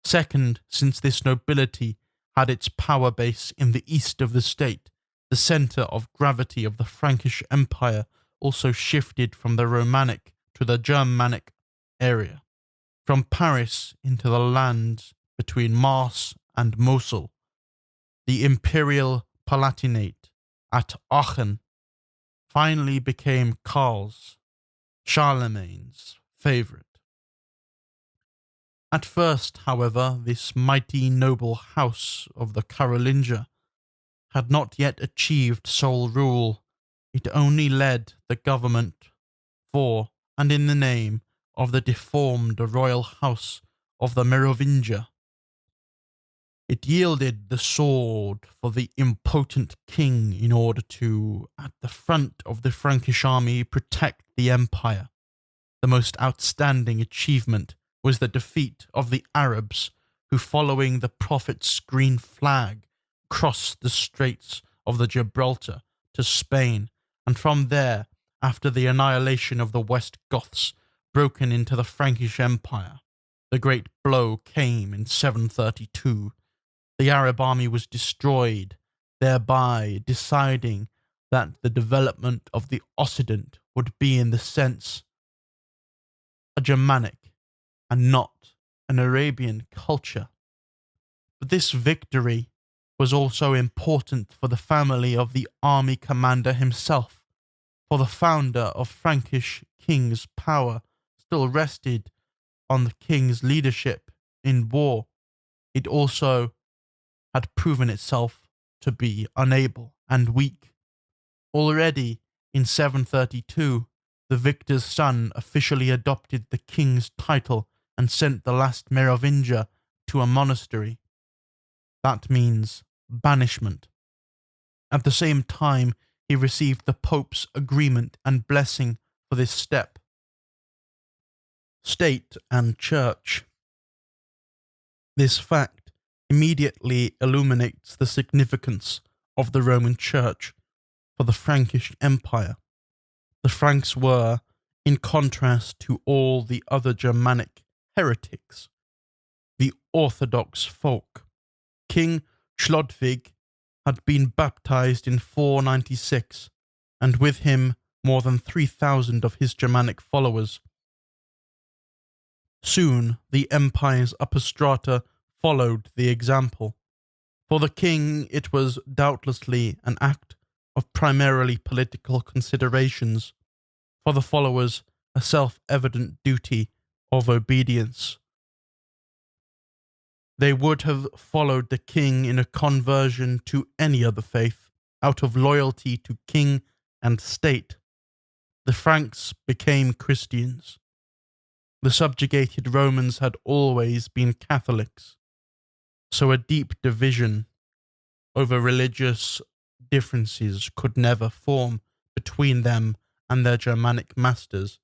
Second, since this nobility had its power base in the east of the state, the centre of gravity of the Frankish Empire also shifted from the Romanic to the Germanic area, from Paris into the lands between Mars and Mosul. The imperial palatinate at Aachen finally became Karl's, Charlemagne's, favourite. At first, however, this mighty noble house of the Carolingia had not yet achieved sole rule. It only led the government for and in the name of the deformed royal house of the Merovingia. It yielded the sword for the impotent king in order to, at the front of the Frankish army, protect the empire. The most outstanding achievement was the defeat of the Arabs, who, following the Prophet's green flag, crossed the Straits of the Gibraltar to Spain, and from there, after the annihilation of the West Goths, broken into the Frankish Empire. The great blow came in 732. The Arab army was destroyed, thereby deciding that the development of the Occident would be in the sense a Germanic and not an Arabian culture. But this victory was also important for the family of the army commander himself, for the founder of Frankish king's power still rested on the king's leadership in war. It also had proven itself to be unable and weak. Already in 732, the victor's son officially adopted the king's title and sent the last Merovingia to a monastery. That means banishment. At the same time, he received the Pope's agreement and blessing for this step. State and Church. This fact immediately illuminates the significance of the Roman Church for the Frankish Empire. The Franks were, in contrast to all the other Germanic heretics, the Orthodox folk. King Chlodwig had been baptized in 496, and with him more than 3,000 of his Germanic followers. Soon, the empire's upper strata followed the example. For the king, it was doubtlessly an act of primarily political considerations. For the followers, a self-evident duty of obedience. They would have followed the king in a conversion to any other faith, out of loyalty to king and state. The Franks became Christians. The subjugated Romans had always been Catholics. So a deep division over religious differences could never form between them and their Germanic masters,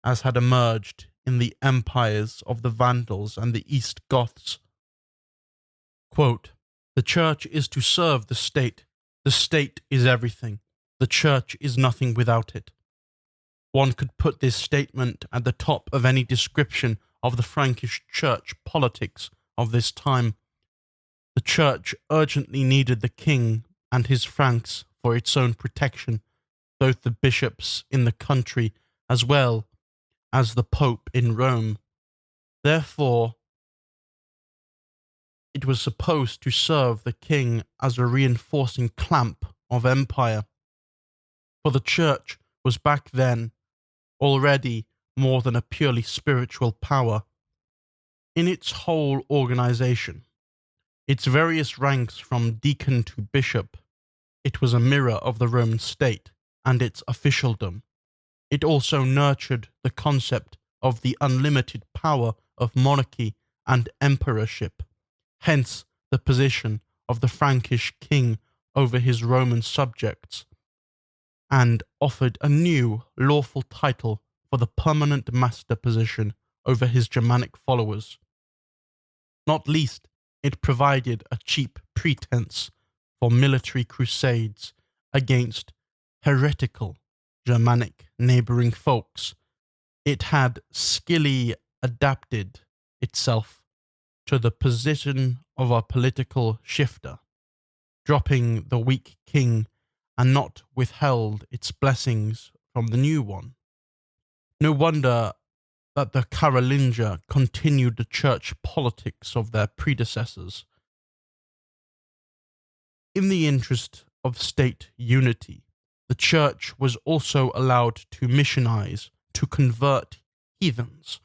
as had emerged in the empires of the Vandals and the East Goths. Quote, "The church is to serve the state is everything, the church is nothing without it." One could put this statement at the top of any description of the Frankish church politics of this time. The church urgently needed the king and his Franks for its own protection, both the bishops in the country as well as the Pope in Rome. Therefore, it was supposed to serve the king as a reinforcing clamp of empire. For the church was back then already more than a purely spiritual power. In its whole organization, its various ranks from deacon to bishop, it was a mirror of the Roman state and its officialdom. It also nurtured the concept of the unlimited power of monarchy and emperorship, hence the position of the Frankish king over his Roman subjects, and offered a new lawful title for the permanent master position over his Germanic followers. Not least, it provided a cheap pretense for military crusades against heretical Germanic neighboring folks. It had skillily adapted itself to the position of a political shifter, dropping the weak king and not withheld its blessings from the new one. No wonder that the Carolingia continued the church politics of their predecessors. In the interest of state unity, the church was also allowed to missionize, to convert heathens.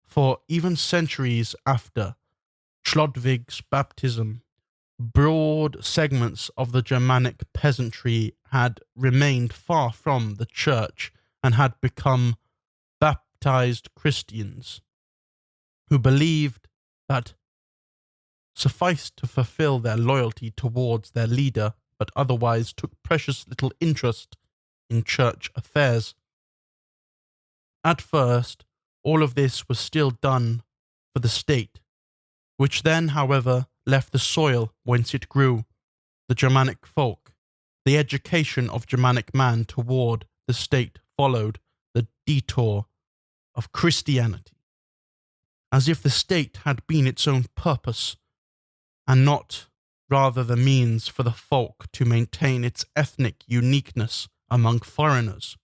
For even centuries after Chlodwig's baptism, broad segments of the Germanic peasantry had remained far from the church and had become baptized Christians who believed that sufficed to fulfill their loyalty towards their leader, but otherwise took precious little interest in church affairs. At first, all of this was still done for the state, which then, however, left the soil whence it grew, the Germanic folk. The education of Germanic man toward the state followed the detour of Christianity, as if the state had been its own purpose, and not rather the means for the folk to maintain its ethnic uniqueness among foreigners.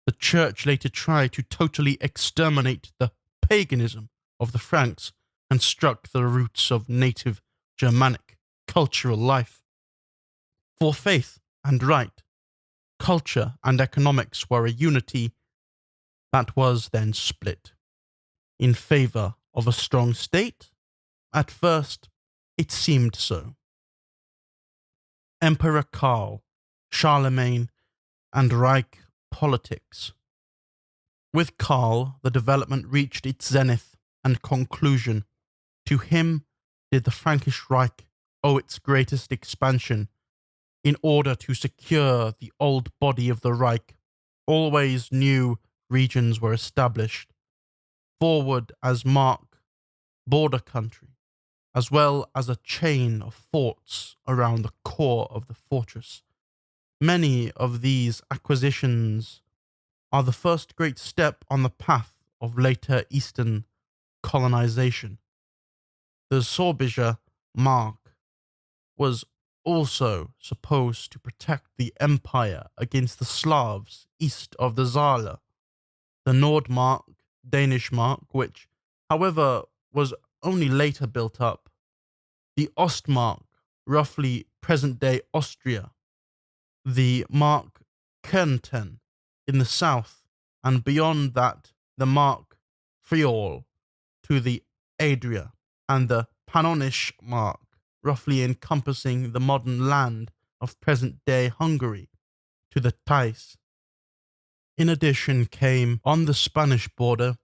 The church later tried to totally exterminate the paganism of the Franks and struck the roots of native Germanic cultural life. For faith and right, culture and economics were a unity that was then split in favor of a strong state. At first, it seemed so. Emperor Karl, Charlemagne, and Reich politics. With Karl, the development reached its zenith and conclusion. To him did the Frankish Reich owe its greatest expansion. In order to secure the old body of the Reich, always new regions were established, forward as mark, border country, as well as a chain of forts around the core of the fortress. Many of these acquisitions are the first great step on the path of later Eastern colonization. The Sorbischer Mark was also supposed to protect the empire against the Slavs east of the Saale, the Nordmark, Danish mark, which, however, was only later built up, the Ostmark, roughly present day Austria, the Mark Kärnten in the south, and beyond that, the Mark Friol to the Adria, and the Pannonish Mark, roughly encompassing the modern land of present day Hungary, to the Theiss. In addition came, on the Spanish border,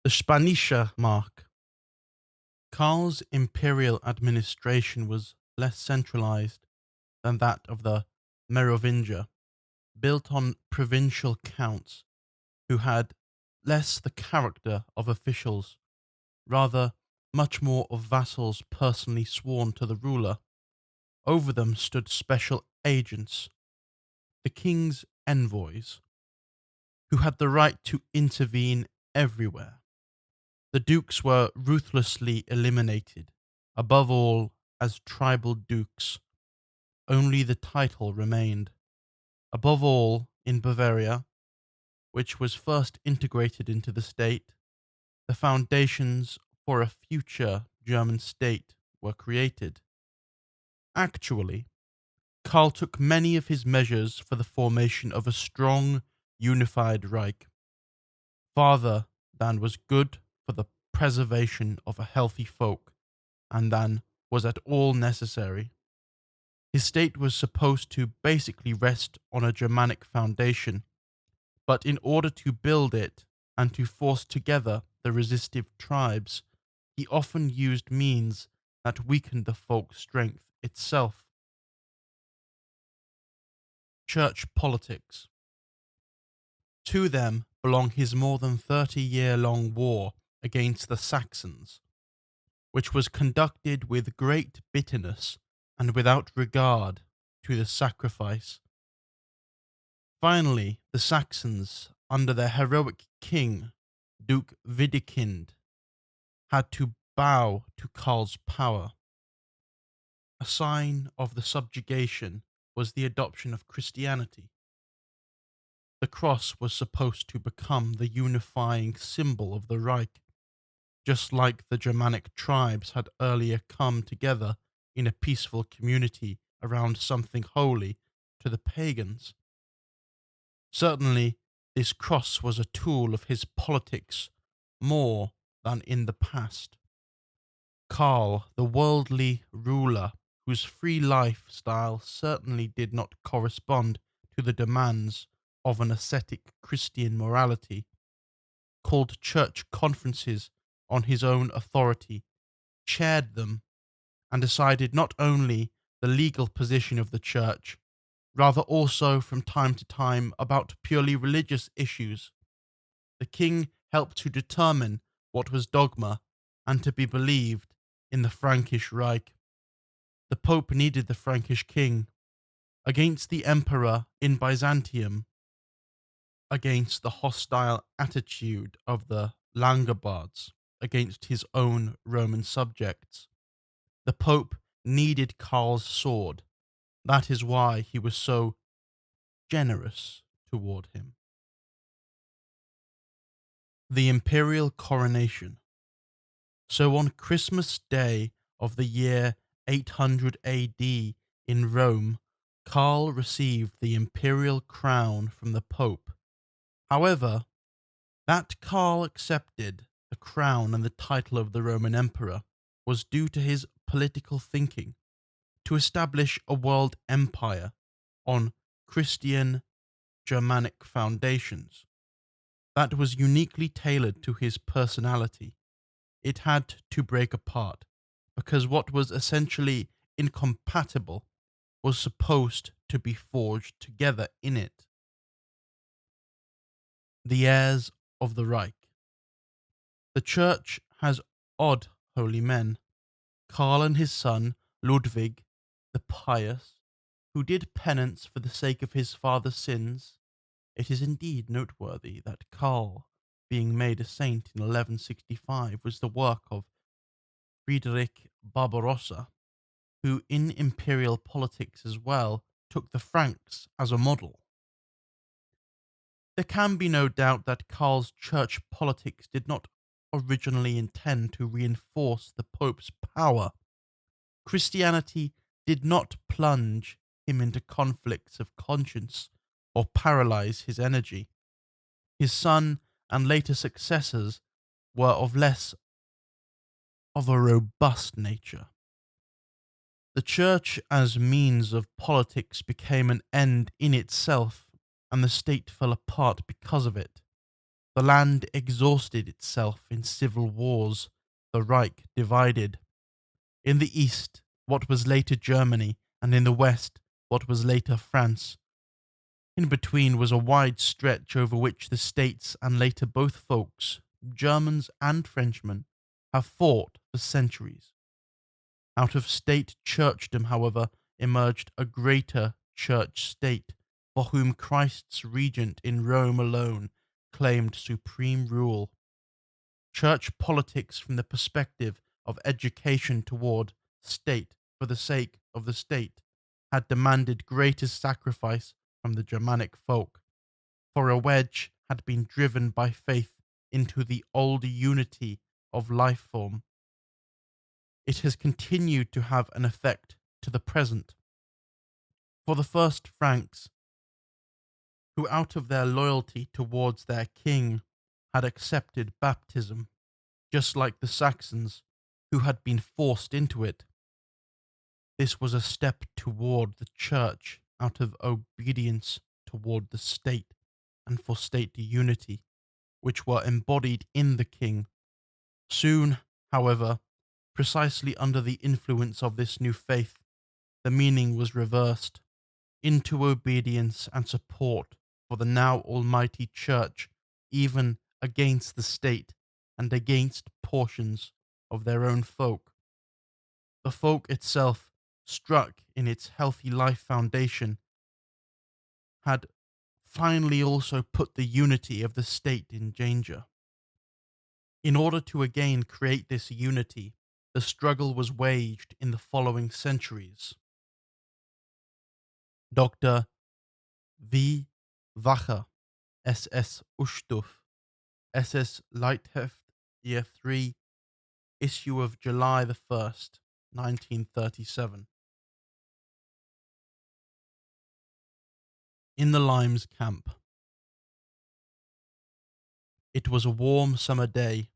the Spanische Mark. Karl's imperial administration was less centralized than that of the Merovingia, built on provincial counts who had less the character of officials, rather much more of vassals personally sworn to the ruler. Over them stood special agents, the king's envoys, who had the right to intervene everywhere. The dukes were ruthlessly eliminated, above all as tribal dukes. Only the title remained. Above all, in Bavaria, which was first integrated into the state, the foundations for a future German state were created. Actually, Karl took many of his measures for the formation of a strong, unified Reich, farther than was good for the preservation of a healthy folk, and than was at all necessary. His state was supposed to basically rest on a Germanic foundation, but in order to build it and to force together the resistive tribes, he often used means that weakened the folk's strength itself. Church politics. To them belong his more than 30-year-long war against the Saxons, which was conducted with great bitterness and without regard to the sacrifice. Finally, the Saxons, under their heroic king, Duke Widukind, had to bow to Karl's power. A sign of the subjugation was the adoption of Christianity. The cross was supposed to become the unifying symbol of the Reich, just like the Germanic tribes had earlier come together in a peaceful community around something holy to the pagans. Certainly, this cross was a tool of his politics more than in the past. Karl, the worldly ruler, whose free lifestyle certainly did not correspond to the demands of an ascetic Christian morality, called church conferences on his own authority, chaired them, and decided not only the legal position of the church, rather also from time to time about purely religious issues. The king helped to determine what was dogma and to be believed in the Frankish Reich. The Pope needed the Frankish king against the emperor in Byzantium, against the hostile attitude of the Langobards against his own Roman subjects. The Pope needed Karl's sword. That is why he was so generous toward him. The imperial coronation. So on Christmas Day of the year 800 AD in Rome, Karl received the imperial crown from the Pope. However, that Karl accepted the crown and the title of the Roman Emperor was due to his political thinking to establish a world empire on Christian Germanic foundations that was uniquely tailored to his personality. It had to break apart because what was essentially incompatible was supposed to be forged together in it. The heirs of the Reich. The church has odd holy men. Karl and his son, Ludwig the Pious, who did penance for the sake of his father's sins. It is indeed noteworthy that Karl, being made a saint in 1165, was the work of Friedrich Barbarossa, who in imperial politics as well took the Franks as a model. There can be no doubt that Karl's church politics did not originally intend to reinforce the Pope's power. Christianity did not plunge him into conflicts of conscience or paralyze his energy. His son and later successors were of less of a robust nature. The church as means of politics became an end in itself, and the state fell apart because of it. The land exhausted itself in civil wars, the Reich divided. In the east, what was later Germany, and in the west, what was later France. In between was a wide stretch over which the states and later both folks, Germans and Frenchmen, have fought for centuries. Out of state churchdom, however, emerged a greater church state, for whom Christ's regent in Rome alone claimed supreme rule. Church politics from the perspective of education toward state for the sake of the state had demanded greater sacrifice from the Germanic folk, for a wedge had been driven by faith into the old unity of life form. It has continued to have an effect to the present. For the first Franks, who out of their loyalty towards their king had accepted baptism, just like the Saxons who had been forced into it, this was a step toward the church out of obedience toward the state and for state unity, which were embodied in the king. Soon, however, precisely under the influence of this new faith, the meaning was reversed into obedience and support for the now almighty church, even against the state and against portions of their own folk. The folk itself, struck in its healthy life foundation, had finally also put the unity of the state in danger. In order to again create this unity, the struggle was waged in the following centuries. Dr. V. Wacher, SS Uchtdorf, SS Leitheft, Year 3, issue of July the 1st, 1937. In the Limes camp. It was a warm summer day.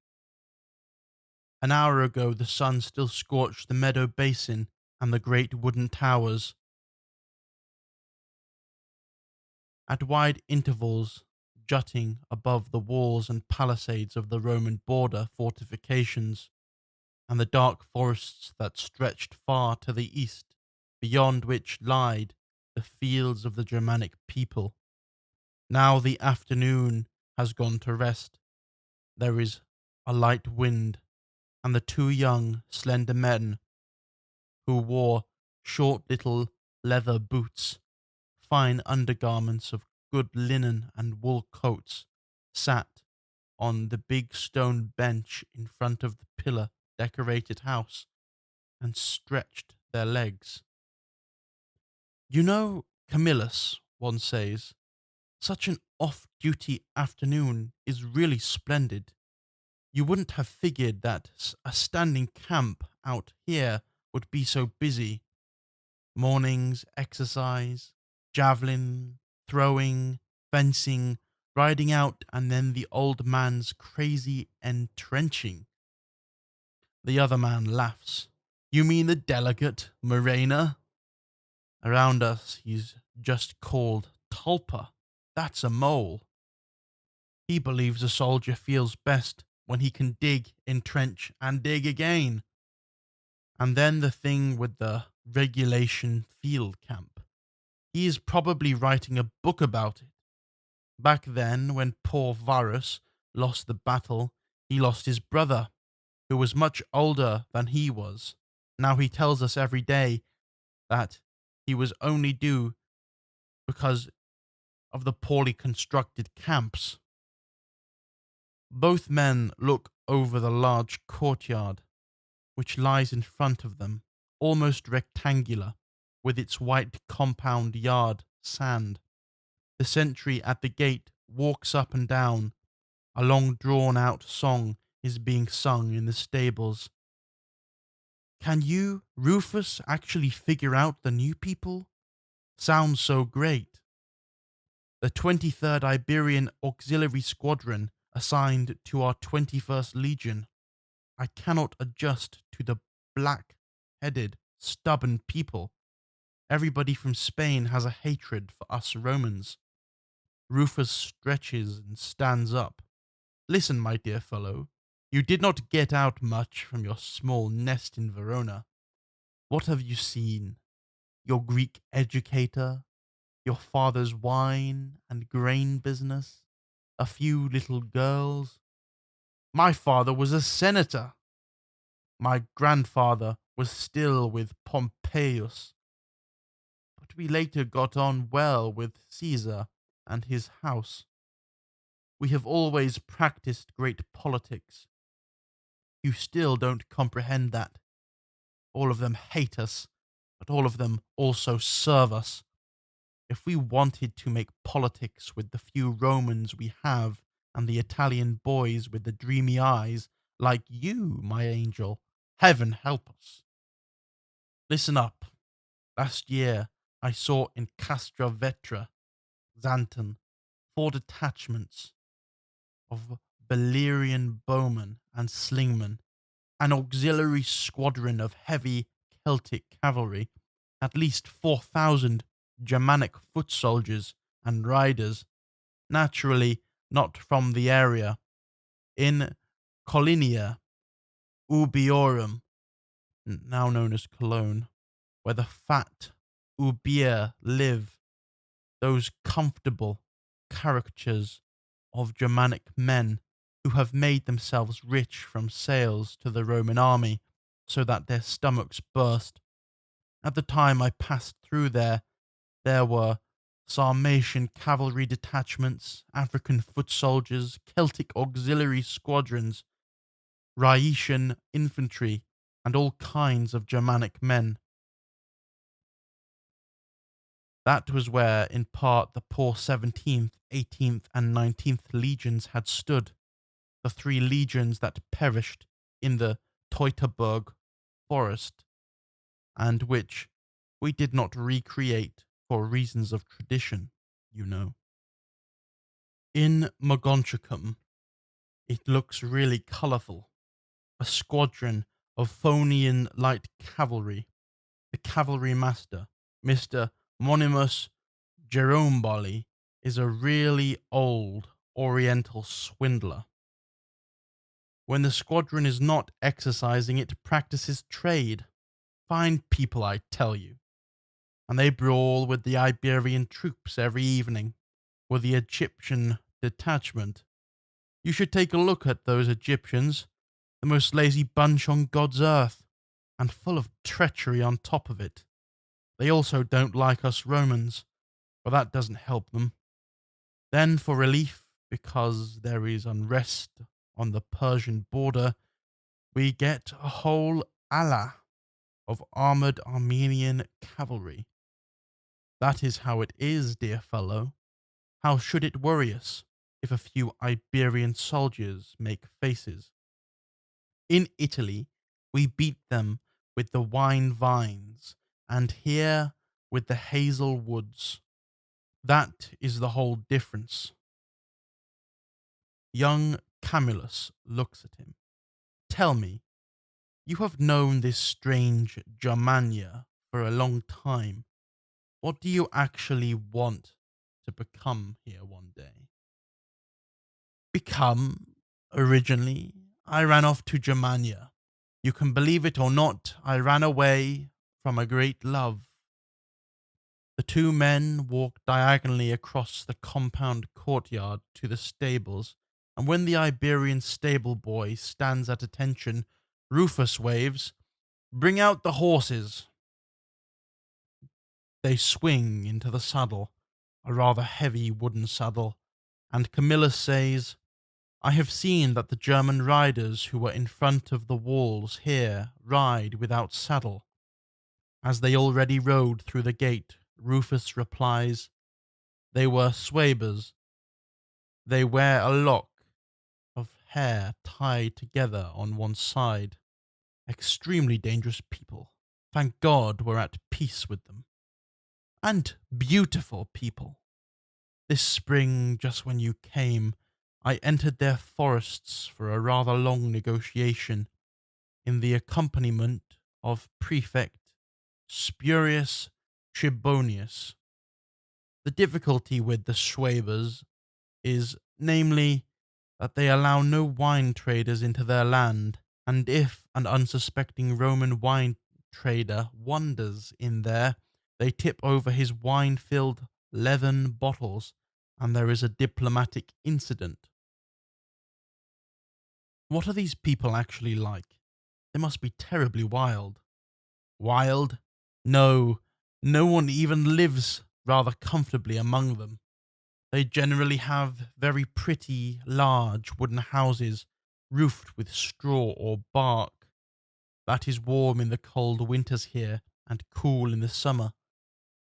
An hour ago the sun still scorched the meadow basin and the great wooden towers. At wide intervals, jutting above the walls and palisades of the Roman border fortifications, and the dark forests that stretched far to the east, beyond which lied the fields of the Germanic people. Now the afternoon has gone to rest. There is a light wind, and the two young, slender men, who wore short little leather boots, fine undergarments of good linen and wool coats, sat on the big stone bench in front of the pillar-decorated house and stretched their legs. You know, Camillus, one says, such an off-duty afternoon is really splendid. You wouldn't have figured that a standing camp out here would be so busy. Mornings, exercise, javelin, throwing, fencing, riding out, and then the old man's crazy entrenching. The other man laughs. You mean the delegate, Morena? Around us, he's just called Tulpa. That's a mole. He believes a soldier feels best when he can dig, entrench, and dig again. And then the thing with the regulation field camp. He is probably writing a book about it. Back then, when poor Varus lost the battle, he lost his brother, who was much older than he was. Now he tells us every day that he was only due because of the poorly constructed camps. Both men look over the large courtyard which lies in front of them, almost rectangular, with its white compound yard sand. The sentry at the gate walks up and down. A long drawn out song is being sung in the stables. Can you, Rufus, actually figure out the new people? Sounds so great. The 23rd Iberian Auxiliary Squadron assigned to our 21st Legion. I cannot adjust to the black-headed, stubborn people. Everybody from Spain has a hatred for us Romans. Rufus stretches and stands up. Listen, my dear fellow, you did not get out much from your small nest in Verona. What have you seen? Your Greek educator? Your father's wine and grain business? A few little girls? My father was a senator. My grandfather was still with Pompeius. But we later got on well with Caesar and his house. We have always practiced great politics. You still don't comprehend that. All of them hate us, but all of them also serve us. If we wanted to make politics with the few Romans we have and the Italian boys with the dreamy eyes, like you, my angel, heaven help us. Listen up. Last year, I saw in Castra Vetra, Xanton, 4 detachments of Belerian bowmen and slingmen, an auxiliary squadron of heavy Celtic cavalry, at least 4,000 Germanic foot soldiers and riders, naturally not from the area, in Collinia Ubiorum, now known as Cologne, where the fat Ubier live, those comfortable caricatures of Germanic men who have made themselves rich from sales to the Roman army, so that their stomachs burst. At the time I passed through there were Sarmatian cavalry detachments, African foot soldiers, Celtic auxiliary squadrons, Rhaetian infantry, and all kinds of Germanic men. That was where, in part, the poor 17th, 18th, and 19th legions had stood, the 3 legions that perished in the Teutoburg forest, and which we did not recreate for reasons of tradition, you know. In Mogontiacum, it looks really colourful. A squadron of Phonian light cavalry. The cavalry master, Mr. Monimus Jeromboli, is a really old Oriental swindler. When the squadron is not exercising, it practices trade. Fine people, I tell you. And they brawl with the Iberian troops every evening, with the Egyptian detachment. You should take a look at those Egyptians, the most lazy bunch on God's earth, and full of treachery on top of it. They also don't like us Romans, but that doesn't help them. Then, for relief, because there is unrest on the Persian border, we get a whole ala of armored Armenian cavalry. That is how it is, dear fellow. How should it worry us if a few Iberian soldiers make faces? In Italy, we beat them with the wine vines, and here with the hazel woods. That is the whole difference. Young Camillus looks at him. Tell me, you have known this strange Germania for a long time. What do you actually want to become here one day? Become? Originally, I ran off to Germania. You can believe it or not, I ran away from a great love. The 2 men walked diagonally across the compound courtyard to the stables, and when the Iberian stable boy stands at attention, Rufus waves, "Bring out the horses." They swing into the saddle, a rather heavy wooden saddle, and Camillus says, I have seen that the German riders who were in front of the walls here ride without saddle. As they already rode through the gate, Rufus replies, "They were swabers. They wear a lock of hair tied together on one side. Extremely dangerous people. Thank God we're at peace with them. And beautiful people. This spring, just when you came, I entered their forests for a rather long negotiation in the accompaniment of Prefect Spurius Tribonius. The difficulty with the Schwabers is, namely, that they allow no wine traders into their land, and if an unsuspecting Roman wine trader wanders in there, they tip over his wine filled leathern bottles, and there is a diplomatic incident. What are these people actually like? They must be terribly wild. Wild? No, no one even lives rather comfortably among them. They generally have very pretty, large wooden houses roofed with straw or bark. That is warm in the cold winters here and cool in the summer,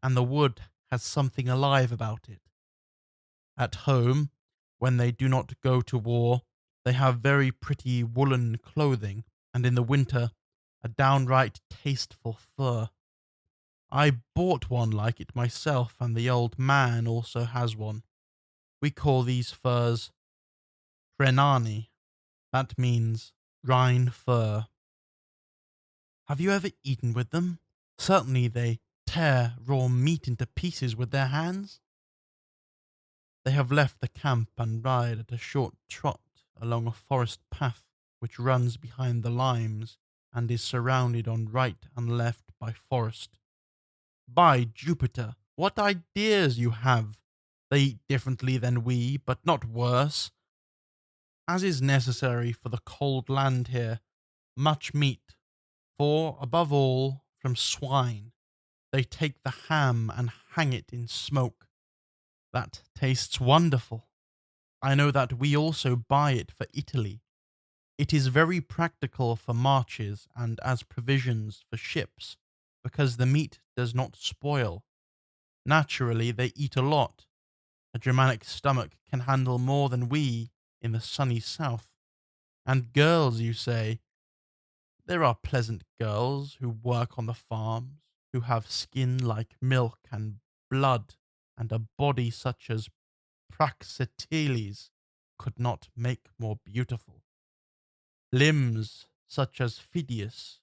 and the wood has something alive about it. At home, when they do not go to war, they have very pretty woolen clothing, and in the winter, a downright tasteful fur. I bought one like it myself, and the old man also has one. We call these furs Renani. That means Rhine fur. Have you ever eaten with them? Certainly they tear raw meat into pieces with their hands. They have left the camp and ride at a short trot along a forest path which runs behind the limes and is surrounded on right and left by forest. By Jupiter, what ideas you have! They eat differently than we, but not worse. As is necessary for the cold land here, much meat, for, above all, from swine. They take the ham and hang it in smoke. That tastes wonderful. I know that we also buy it for Italy. It is very practical for marches and as provisions for ships, because the meat does not spoil. Naturally, they eat a lot. A Germanic stomach can handle more than we in the sunny south. And girls, you say? There are pleasant girls who work on the farms, who have skin like milk and blood, and a body such as Praxiteles could not make more beautiful. Limbs such as Phidias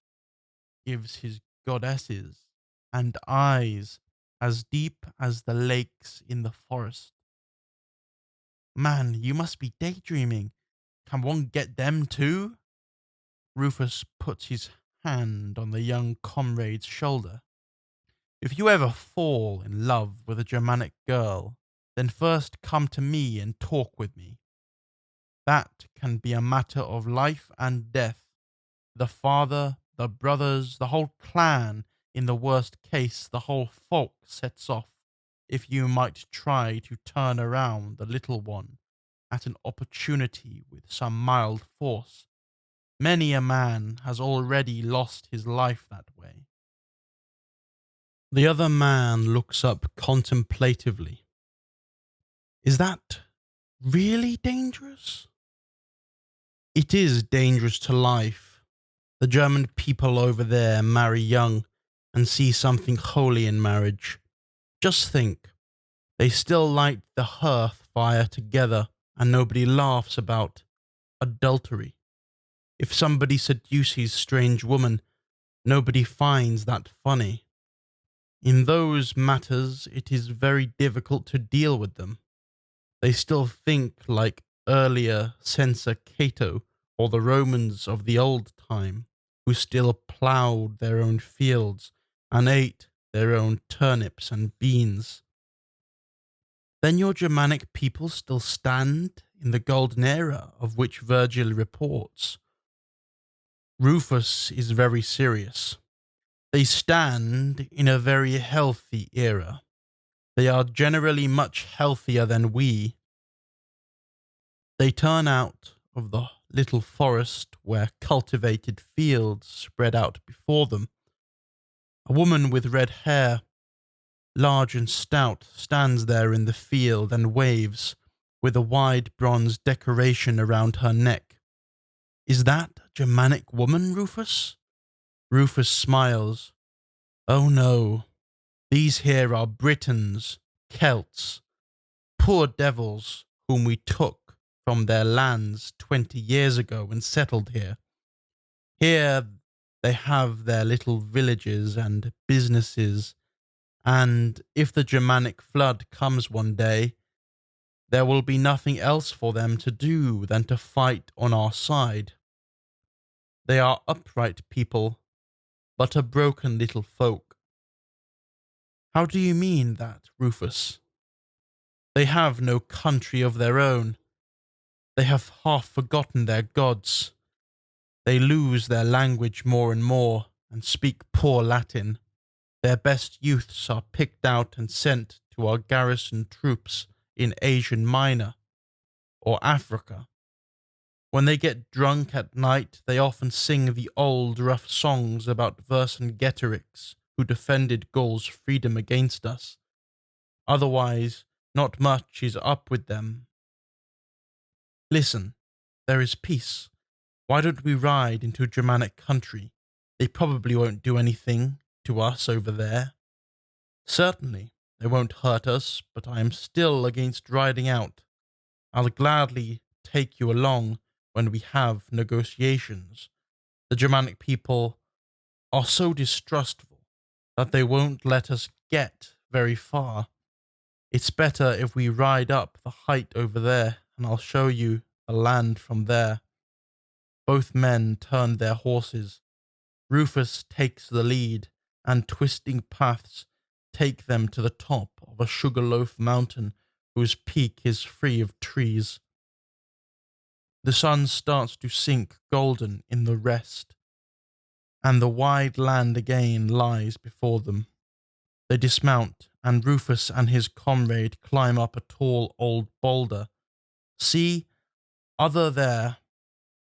gives his goddesses, and eyes as deep as the lakes in the forest. Man, you must be daydreaming. Can one get them too? Rufus puts his hand on the young comrade's shoulder. If you ever fall in love with a Germanic girl, then first come to me and talk with me. That can be a matter of life and death. The father, the brothers, the whole clan, in the worst case, the whole folk sets off, if you might try to turn around the little one at an opportunity with some mild force. Many a man has already lost his life that way. The other man looks up contemplatively. Is that really dangerous? It is dangerous to life. The German people over there marry young and see something holy in marriage. Just think, they still light the hearth fire together and nobody laughs about adultery. If somebody seduces strange woman, nobody finds that funny. In those matters, it is very difficult to deal with them. They still think like earlier Censor Cato or the Romans of the old time, who still ploughed their own fields and ate their own turnips and beans. Then your Germanic people still stand in the golden era of which Virgil reports. Rufus is very serious. They stand in a very healthy era. They are generally much healthier than we. They turn out of the little forest where cultivated fields spread out before them. A woman with red hair, large and stout, stands there in the field and waves, with a wide bronze decoration around her neck. Is that a Germanic woman, Rufus? Rufus smiles. Oh no, these here are Britons, Celts, poor devils whom we took from their lands 20 years ago and settled here. Here they have their little villages and businesses, and if the Germanic flood comes one day, there will be nothing else for them to do than to fight on our side. They are upright people, but a broken little folk. How do you mean that, Rufus? They have no country of their own. They have half forgotten their gods. They lose their language more and more, and speak poor Latin. Their best youths are picked out and sent to our garrison troops in Asian Minor or Africa. When they get drunk at night, they often sing the old rough songs about Vercingetorix, who defended Gaul's freedom against us. Otherwise, not much is up with them. Listen, there is peace. Why don't we ride into Germanic country? They probably won't do anything to us over there. Certainly, they won't hurt us, but I am still against riding out. I'll gladly take you along when we have negotiations. The Germanic people are so distrustful that they won't let us get very far. It's better if we ride up the height over there, and I'll show you the land from there. Both men turned their horses. Rufus takes the lead, and twisting paths take them to the top of a sugarloaf mountain whose peak is free of trees. The sun starts to sink golden in the west, and the wide land again lies before them. They dismount, and Rufus and his comrade climb up a tall old boulder. See, other there,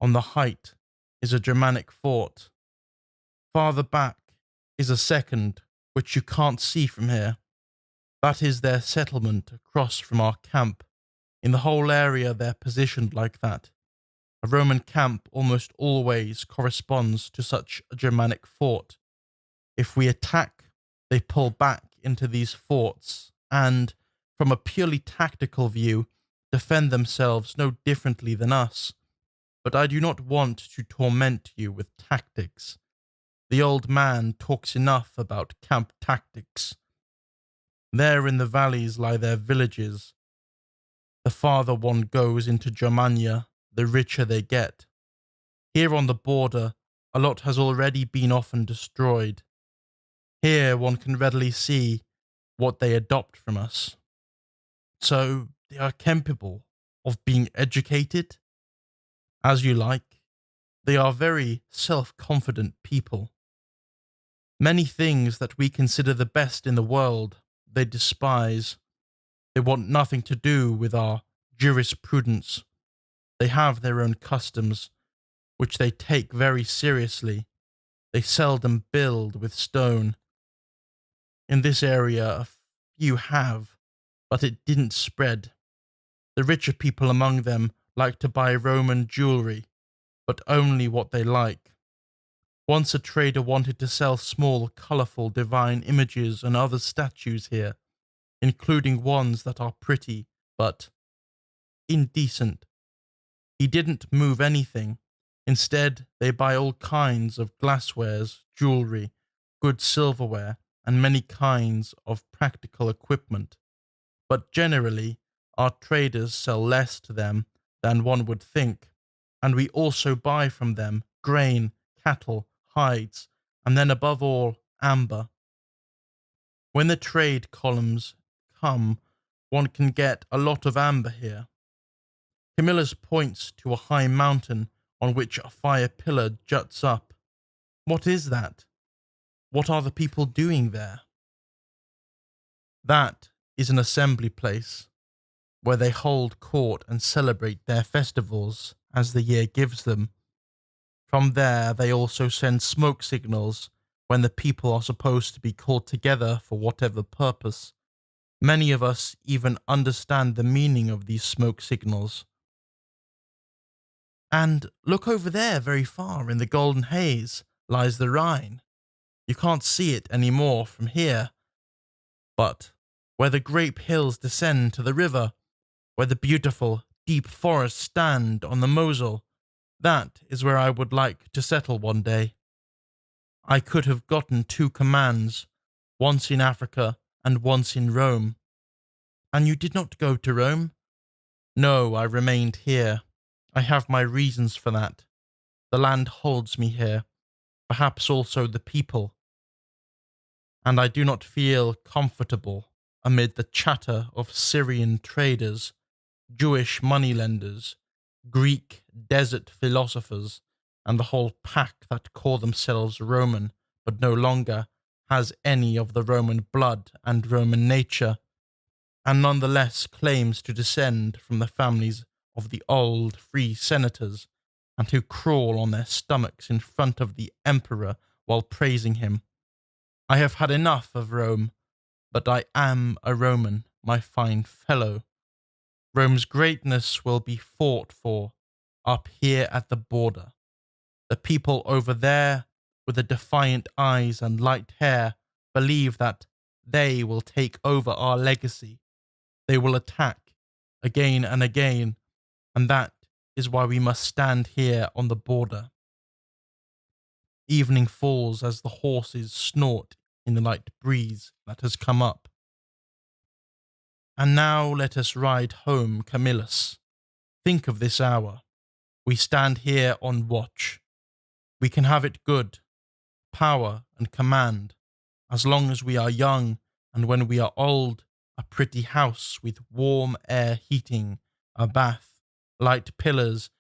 on the height, is a Germanic fort. Farther back is a second, which you can't see from here. That is their settlement across from our camp. In the whole area they're positioned like that. A Roman camp almost always corresponds to such a Germanic fort. If we attack, they pull back into these forts and, from a purely tactical view, defend themselves no differently than us. But I do not want to torment you with tactics. The old man talks enough about camp tactics. There in the valleys lie their villages. The farther one goes into Germania, the richer they get. Here on the border, a lot has already been often destroyed. Here one can readily see what they adopt from us. So they are capable of being educated? As you like. They are very self-confident people. Many things that we consider the best in the world, they despise. They want nothing to do with our jurisprudence. They have their own customs, which they take very seriously. They seldom build with stone. In this area, a few have, but it didn't spread. The richer people among them like to buy Roman jewelry, but only what they like. Once a trader wanted to sell small, colourful divine images and other statues here, including ones that are pretty, but indecent. He didn't move anything. Instead, they buy all kinds of glasswares, jewelry, good silverware, and many kinds of practical equipment. But generally, our traders sell less to them than one would think, and we also buy from them grain, cattle, hides, and then above all, amber. When the trade columns come, one can get a lot of amber here. Camillus points to a high mountain on which a fire pillar juts up. What is that? What are the people doing there? That is an assembly place, where they hold court and celebrate their festivals as the year gives them. From there they also send smoke signals when the people are supposed to be called together for whatever purpose. Many of us even understand the meaning of these smoke signals. And look over there, very far in the golden haze, lies the Rhine. You can't see it any more from here, but where the grape hills descend to the river, where the beautiful, deep forests stand on the Mosel, that is where I would like to settle one day. I could have gotten 2 commands, once in Africa and once in Rome. And you did not go to Rome? No, I remained here. I have my reasons for that. The land holds me here, perhaps also the people, and I do not feel comfortable amid the chatter of Syrian traders, Jewish moneylenders, Greek desert philosophers, and the whole pack that call themselves Roman, but no longer has any of the Roman blood and Roman nature, and nonetheless claims to descend from the families of the old free senators, and who crawl on their stomachs in front of the emperor while praising him. I have had enough of Rome, but I am a Roman, my fine fellow. Rome's greatness will be fought for up here at the border. The people over there, with the defiant eyes and light hair, believe that they will take over our legacy. They will attack again and again, and that is why we must stand here on the border. Evening falls as the horses snort in the light breeze that has come up. And now let us ride home, Camillus. Think of this hour. We stand here on watch. We can have it good, power and command, as long as we are young, and when we are old, a pretty house with warm air heating, a bath, light pillars,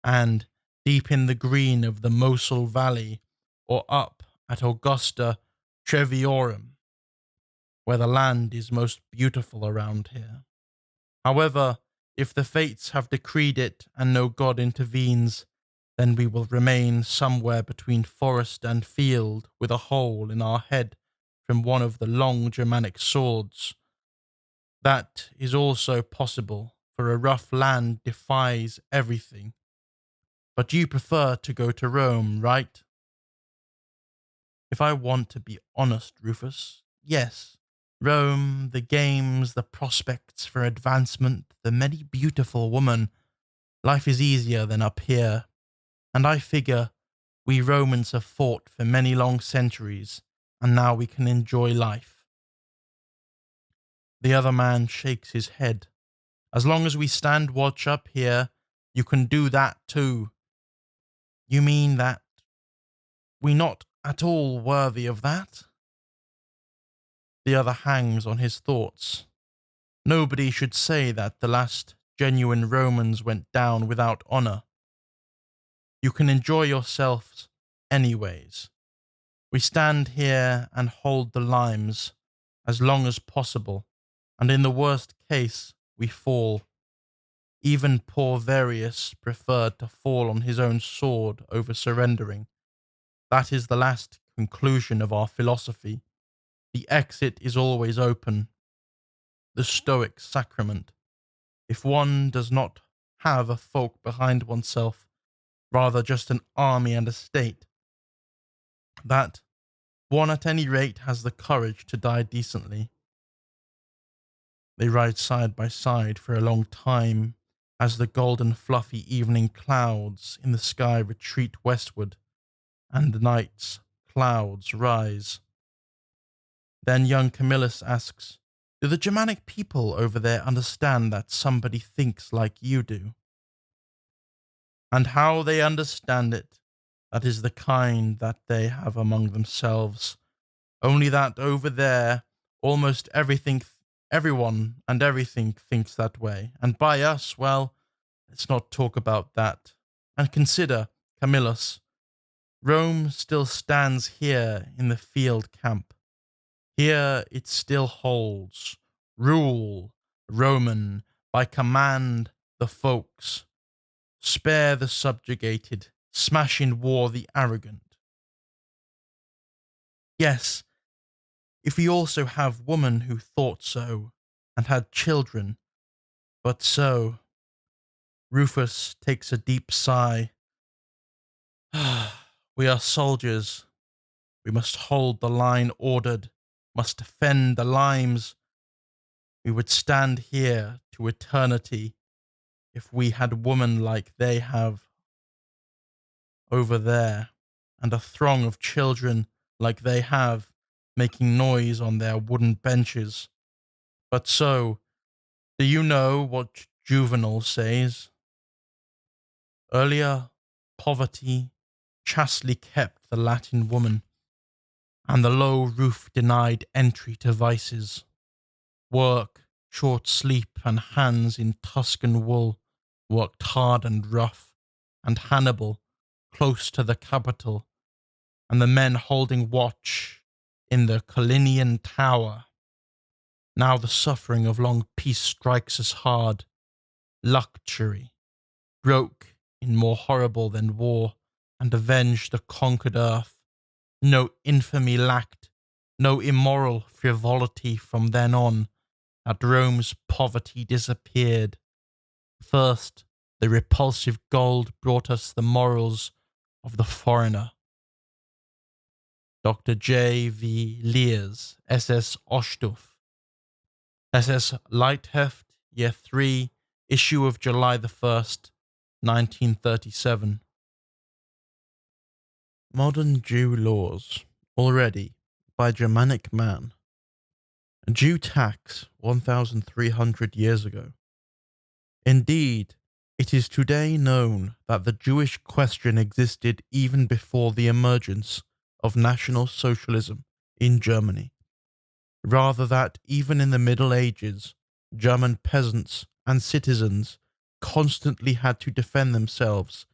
and deep in the green of the Mosel Valley, or up at Augusta Treviorum, where the land is most beautiful around here. However, if the fates have decreed it and no god intervenes, then we will remain somewhere between forest and field with a hole in our head from one of the long Germanic swords. That is also possible, for a rough land defies everything. But you prefer to go to Rome, right? If I want to be honest, Rufus, yes. Rome, the games, the prospects for advancement, the many beautiful women. Life is easier than up here. And I figure we Romans have fought for many long centuries, and now we can enjoy life. The other man shakes his head. As long as we stand watch up here, you can do that too. You mean that we not at all worthy of that? The other hangs on his thoughts. Nobody should say that the last genuine Romans went down without honour. You can enjoy yourselves anyways. We stand here and hold the limes as long as possible, and in the worst case we fall. Even poor Varius preferred to fall on his own sword over surrendering. That is the last conclusion of our philosophy. The exit is always open. The Stoic sacrament. If one does not have a folk behind oneself, rather just an army and a state, that one at any rate has the courage to die decently. They ride side by side for a long time as the golden fluffy evening clouds in the sky retreat westward and the night's clouds rise. Then young Camillus asks, do the Germanic people over there understand that somebody thinks like you do? And how they understand it, that is the kind that they have among themselves. Only that over there, almost everyone and everything thinks that way. And by us, well, let's not talk about that. And consider, Camillus, Rome still stands here in the field camp. Here it still holds. Rule, Roman, by command the folks. Spare the subjugated, smash in war the arrogant. Yes, if we also have women who thought so and had children, but so. Rufus takes a deep sigh. We are soldiers. We must hold the line ordered, must defend the limes. We would stand here to eternity if we had women like they have over there, and a throng of children like they have, making noise on their wooden benches. But so, do you know what Juvenal says? Earlier, poverty chastely kept the Latin woman, and the low roof denied entry to vices. Work, short sleep, and hands in Tuscan wool worked hard and rough, and Hannibal, close to the capital, and the men holding watch in the Collinian tower. Now the suffering of long peace strikes us hard. Luxury broke in more horrible than war, and avenged the conquered earth. No infamy lacked, no immoral frivolity from then on. At Rome's poverty disappeared. First, the repulsive gold brought us the morals of the foreigner. Dr. J. V. Leers, SS Osthoff, SS Leitheft, Year 3, issue of July the 1st, 1937. Modern Jew laws, already, by Germanic man. A Jew tax 1,300 years ago. Indeed, it is today known that the Jewish question existed even before the emergence of National Socialism in Germany. Rather that even in the Middle Ages, German peasants and citizens constantly had to defend themselves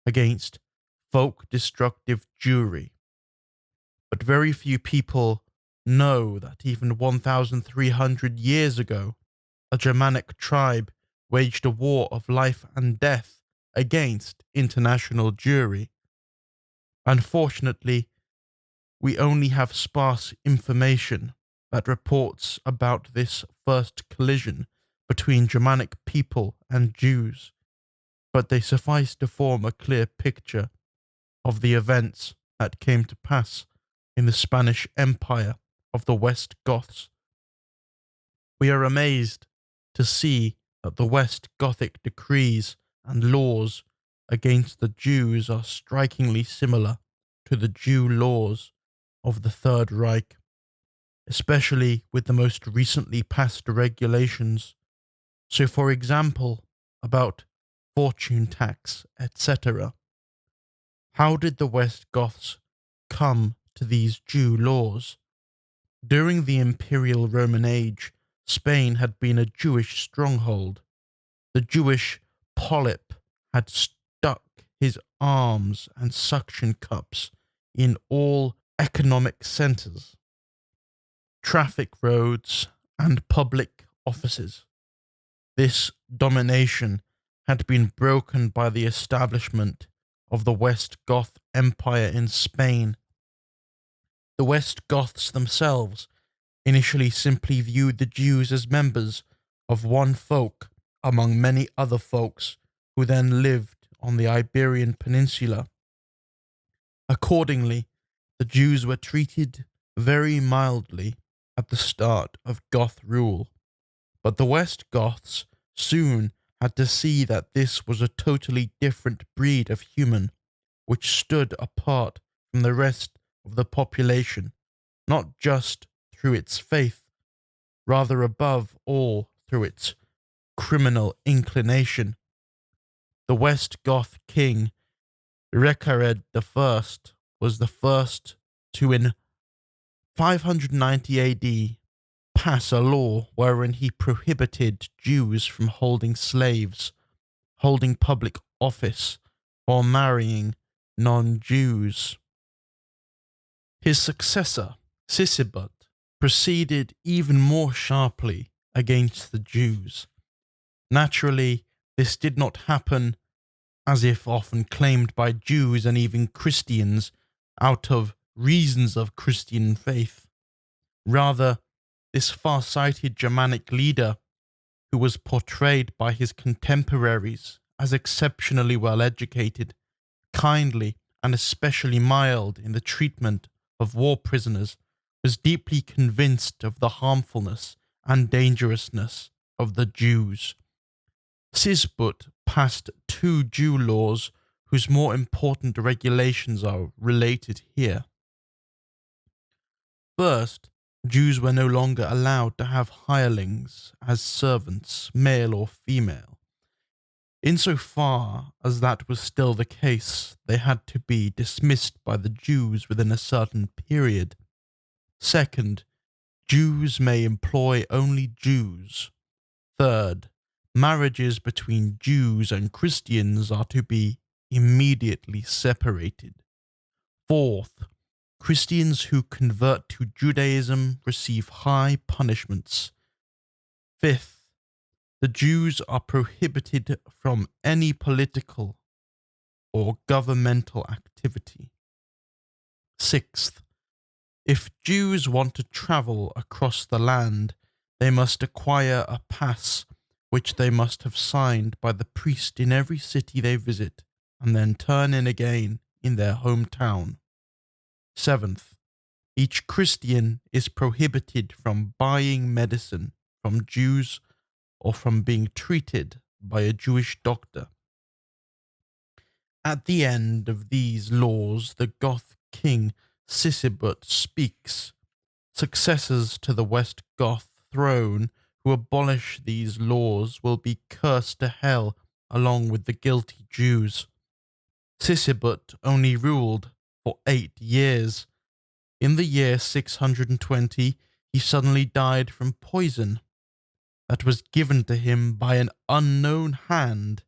against folk-destructive Jewry. But very few people know that even 1,300 years ago, a Germanic tribe waged a war of life and death against international Jewry. Unfortunately, we only have sparse information that reports about this first collision between Germanic people and Jews, but they suffice to form a clear picture of the events that came to pass in the Spanish Empire of the West Goths. We are amazed to see that the West Gothic decrees and laws against the Jews are strikingly similar to the Jew laws of the Third Reich, especially with the most recently passed regulations. So, for example, about fortune tax, etc. How did the West Goths come to these Jew laws? During the Imperial Roman age, Spain had been a Jewish stronghold. The Jewish polyp had stuck his arms and suction cups in all economic centres, traffic roads, and public offices. This domination had been broken by the establishment of the West Goth Empire in Spain. The West Goths themselves initially simply viewed the Jews as members of one folk among many other folks who then lived on the Iberian Peninsula. Accordingly, the Jews were treated very mildly at the start of Goth rule, but the West Goths soon had to see that this was a totally different breed of human, which stood apart from the rest of the population, not just through its faith, rather above all through its criminal inclination. The West Goth king, Recared I, was the first to, in 590 AD, pass a law wherein he prohibited Jews from holding slaves, holding public office, or marrying non-Jews. His successor, Sisebut, proceeded even more sharply against the Jews. Naturally, this did not happen, as if often claimed by Jews and even Christians, out of reasons of Christian faith. Rather, this far-sighted Germanic leader, who was portrayed by his contemporaries as exceptionally well educated, kindly, and especially mild in the treatment of war prisoners, was deeply convinced of the harmfulness and dangerousness of the Jews. Sisbut passed 2 Jew laws whose more important regulations are related here. First, Jews were no longer allowed to have hirelings as servants, male or female. Insofar as that was still the case, they had to be dismissed by the Jews within a certain period. Second, Jews may employ only Jews. Third, marriages between Jews and Christians are to be immediately separated. Fourth, Christians who convert to Judaism receive high punishments. Fifth, the Jews are prohibited from any political or governmental activity. Sixth, if Jews want to travel across the land, they must acquire a pass which they must have signed by the priest in every city they visit, and then turn in again in their hometown. Seventh, each Christian is prohibited from buying medicine from Jews or from being treated by a Jewish doctor. At the end of these laws, the Goth king Sisebut speaks. Successors to the West Goth throne who abolish these laws will be cursed to hell along with the guilty Jews. Sisebut only ruled for 8 years. In the year 620, he suddenly died from poison that was given to him by an unknown hand.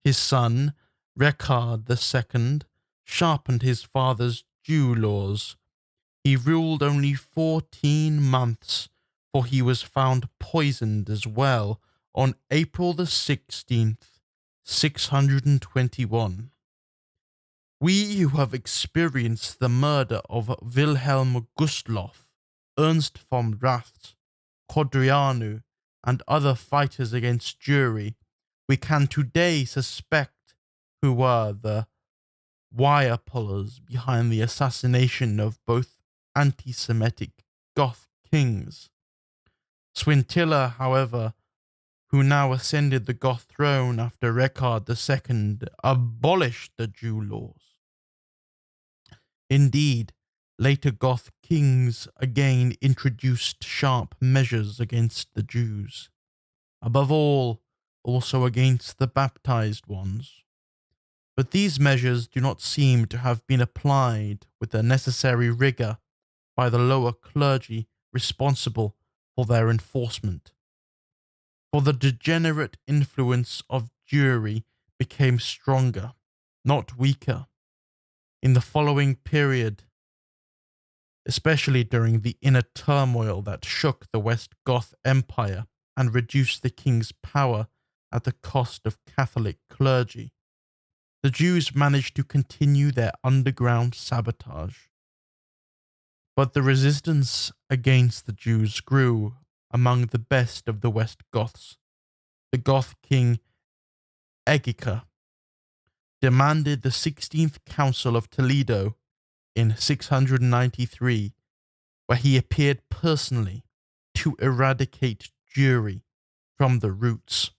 His son, Rekard II, sharpened his father's Jew laws. He ruled only 14 months, for he was found poisoned as well on April the 16th, 621. We who have experienced the murder of Wilhelm Gustloff, Ernst von Rath, Codrianu, and other fighters against Jewry, we can today suspect who were the wire pullers behind the assassination of both anti-Semitic Goth kings. Swintilla, however, who now ascended the Goth throne after Rekard II, abolished the Jew laws. Indeed, later Goth kings again introduced sharp measures against the Jews, above all, also against the baptized ones. But these measures do not seem to have been applied with the necessary rigour by the lower clergy responsible for their enforcement. For the degenerate influence of Jewry became stronger, not weaker, in the following period, especially during the inner turmoil that shook the West Goth Empire and reduced the king's power at the cost of Catholic clergy. The Jews managed to continue their underground sabotage. But the resistance against the Jews grew among the best of the West Goths. The Goth king Egica demanded the 16th Council of Toledo in 693, where he appeared personally to eradicate Jewry from the roots.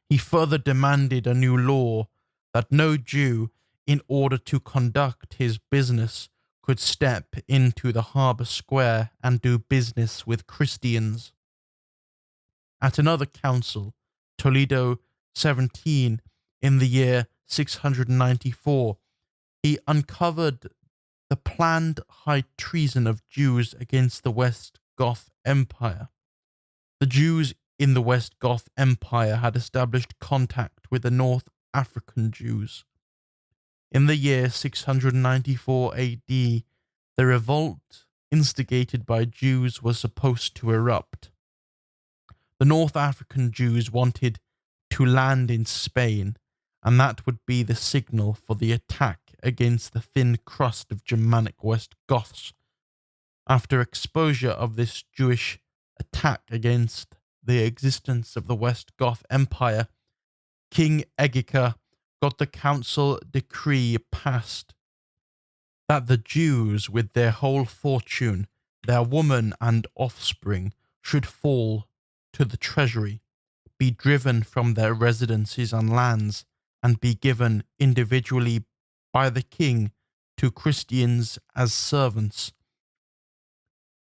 He further demanded a new law that no Jew, in order to conduct his business, could step into the harbour square and do business with Christians. At another council, Toledo 17, in the year 694, he uncovered the planned high treason of Jews against the West Goth Empire. The Jews in the West Goth Empire had established contact with the North African Jews. In the year 694 AD, the revolt instigated by Jews was supposed to erupt. The North African Jews wanted to land in Spain, and that would be the signal for the attack against the thin crust of Germanic West Goths. After exposure of this Jewish attack against the existence of the West Goth Empire, King Egica got the council decree passed that the Jews, with their whole fortune, their women and offspring, should fall to the treasury, be driven from their residences and lands, and be given individually by the king to Christians as servants.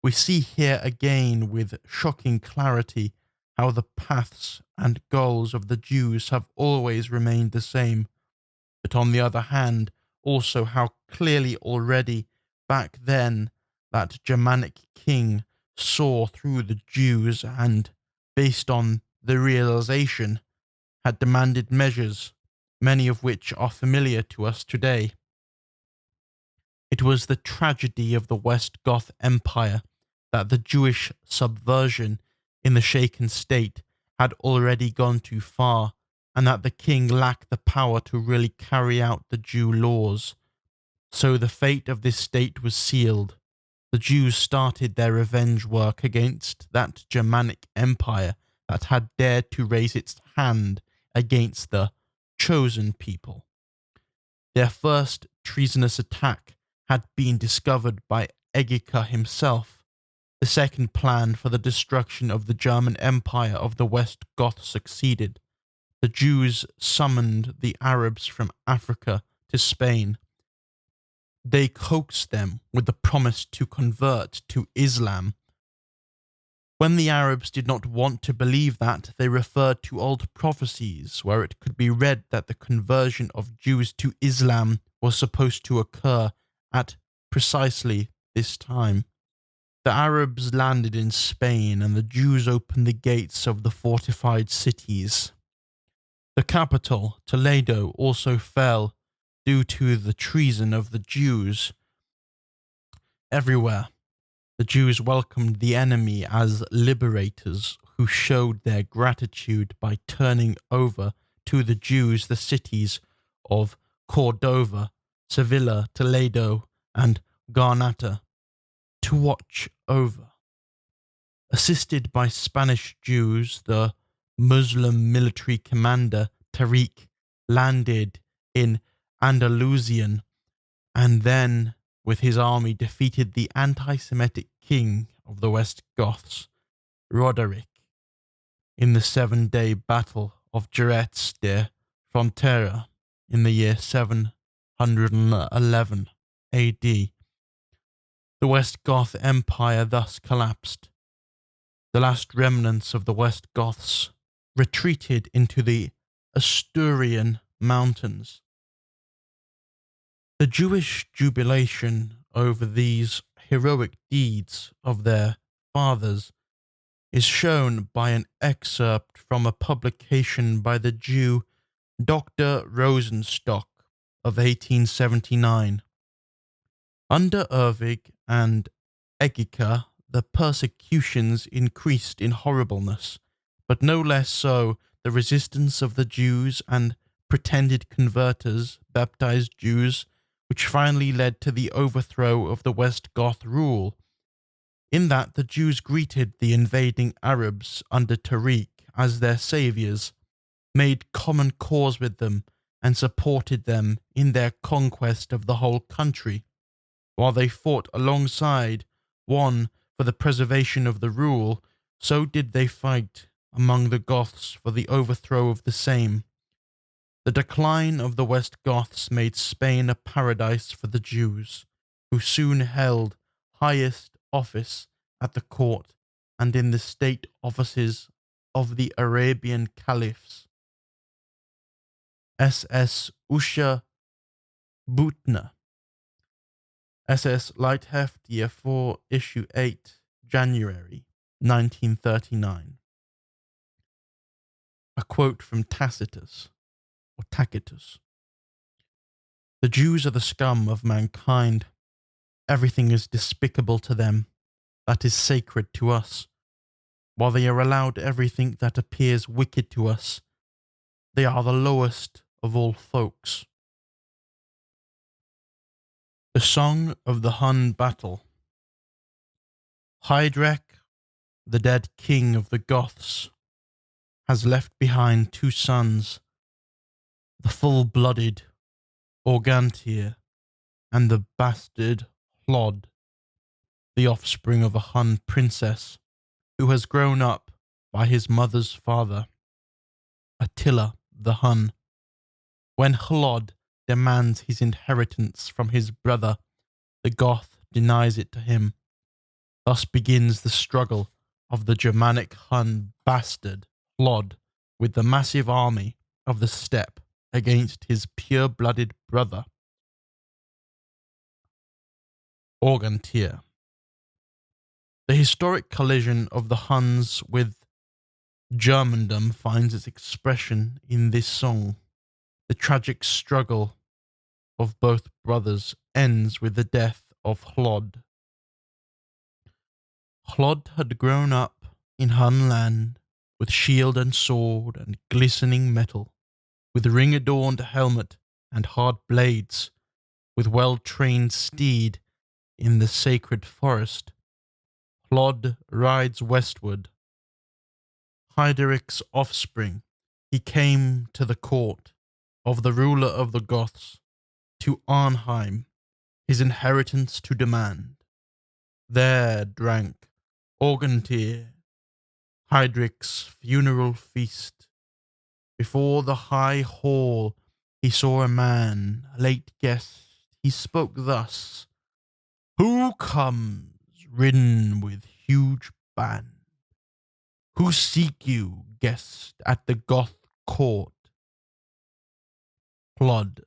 We see here again with shocking clarity how the paths and goals of the Jews have always remained the same, but on the other hand, also how clearly already back then that Germanic king saw through the Jews and, based on the realization, had demanded measures, many of which are familiar to us today. It was the tragedy of the West Goth Empire that the Jewish subversion in the shaken state had already gone too far, and that the king lacked the power to really carry out the Jew laws. So the fate of this state was sealed. The Jews started their revenge work against that Germanic empire that had dared to raise its hand against the chosen people. Their first treasonous attack had been discovered by Egica himself. The second plan for the destruction of the German Empire of the West Goths succeeded. The Jews summoned the Arabs from Africa to Spain. They coaxed them with the promise to convert to Islam. When the Arabs did not want to believe that, they referred to old prophecies where it could be read that the conversion of Jews to Islam was supposed to occur at precisely this time. The Arabs landed in Spain and the Jews opened the gates of the fortified cities. The capital, Toledo, also fell due to the treason of the Jews. Everywhere, the Jews welcomed the enemy as liberators who showed their gratitude by turning over to the Jews the cities of Cordova, Sevilla, Toledo, and Granada to watch over. Assisted by Spanish Jews, the Muslim military commander Tariq landed in Andalusian and then, with his army, defeated the anti-Semitic king of the West Goths, Roderick, in the 7-day Battle of Jerez de Frontera in the year 711 AD. The West Goth Empire thus collapsed. The last remnants of the West Goths retreated into the Asturian mountains. The Jewish jubilation over these heroic deeds of their fathers is shown by an excerpt from a publication by the Jew Dr. Rosenstock of 1879. Under Ervig and Egica, the persecutions increased in horribleness, but no less so the resistance of the Jews and pretended converters, baptized Jews, which finally led to the overthrow of the West Goth rule, in that the Jews greeted the invading Arabs under Tariq as their saviors, made common cause with them, and supported them in their conquest of the whole country, while they fought alongside one for the preservation of the rule, so did they fight among the Goths for the overthrow of the same. The decline of the West Goths made Spain a paradise for the Jews, who soon held highest office at the court and in the state offices of the Arabian caliphs. SS Usha Butner, SS Leitheftier 4, Issue 8, January 1939. A quote from Tacitus. The Jews are the scum of mankind. Everything is despicable to them that is sacred to us. While they are allowed everything that appears wicked to us, they are the lowest of all folks. The Song of the Hun Battle. Hydrek, the dead king of the Goths, has left behind two sons, the full-blooded Organtir and the bastard Hlod, the offspring of a Hun princess who has grown up by his mother's father, Attila the Hun. When Hlod demands his inheritance from his brother, the Goth denies it to him. Thus begins the struggle of the Germanic Hun bastard Hlod with the massive army of the steppe against his pure-blooded brother Organtir. The historic collision of the Huns with Germandom finds its expression in this song. The tragic struggle of both brothers ends with the death of Hlod. Hlod had grown up in Hun land with shield and sword and glistening metal, with ring-adorned helmet and hard blades, with well-trained steed in the sacred forest. Hlod rides westward. Hyderic's offspring, he came to the court of the ruler of the Goths, to Arnheim, his inheritance to demand. There drank Organtir, Hydric's funeral feast. Before the high hall he saw a man, a late guest. He spoke thus: "Who comes, ridden with huge band? Who seek you, guest, at the Goth court?" Hlod.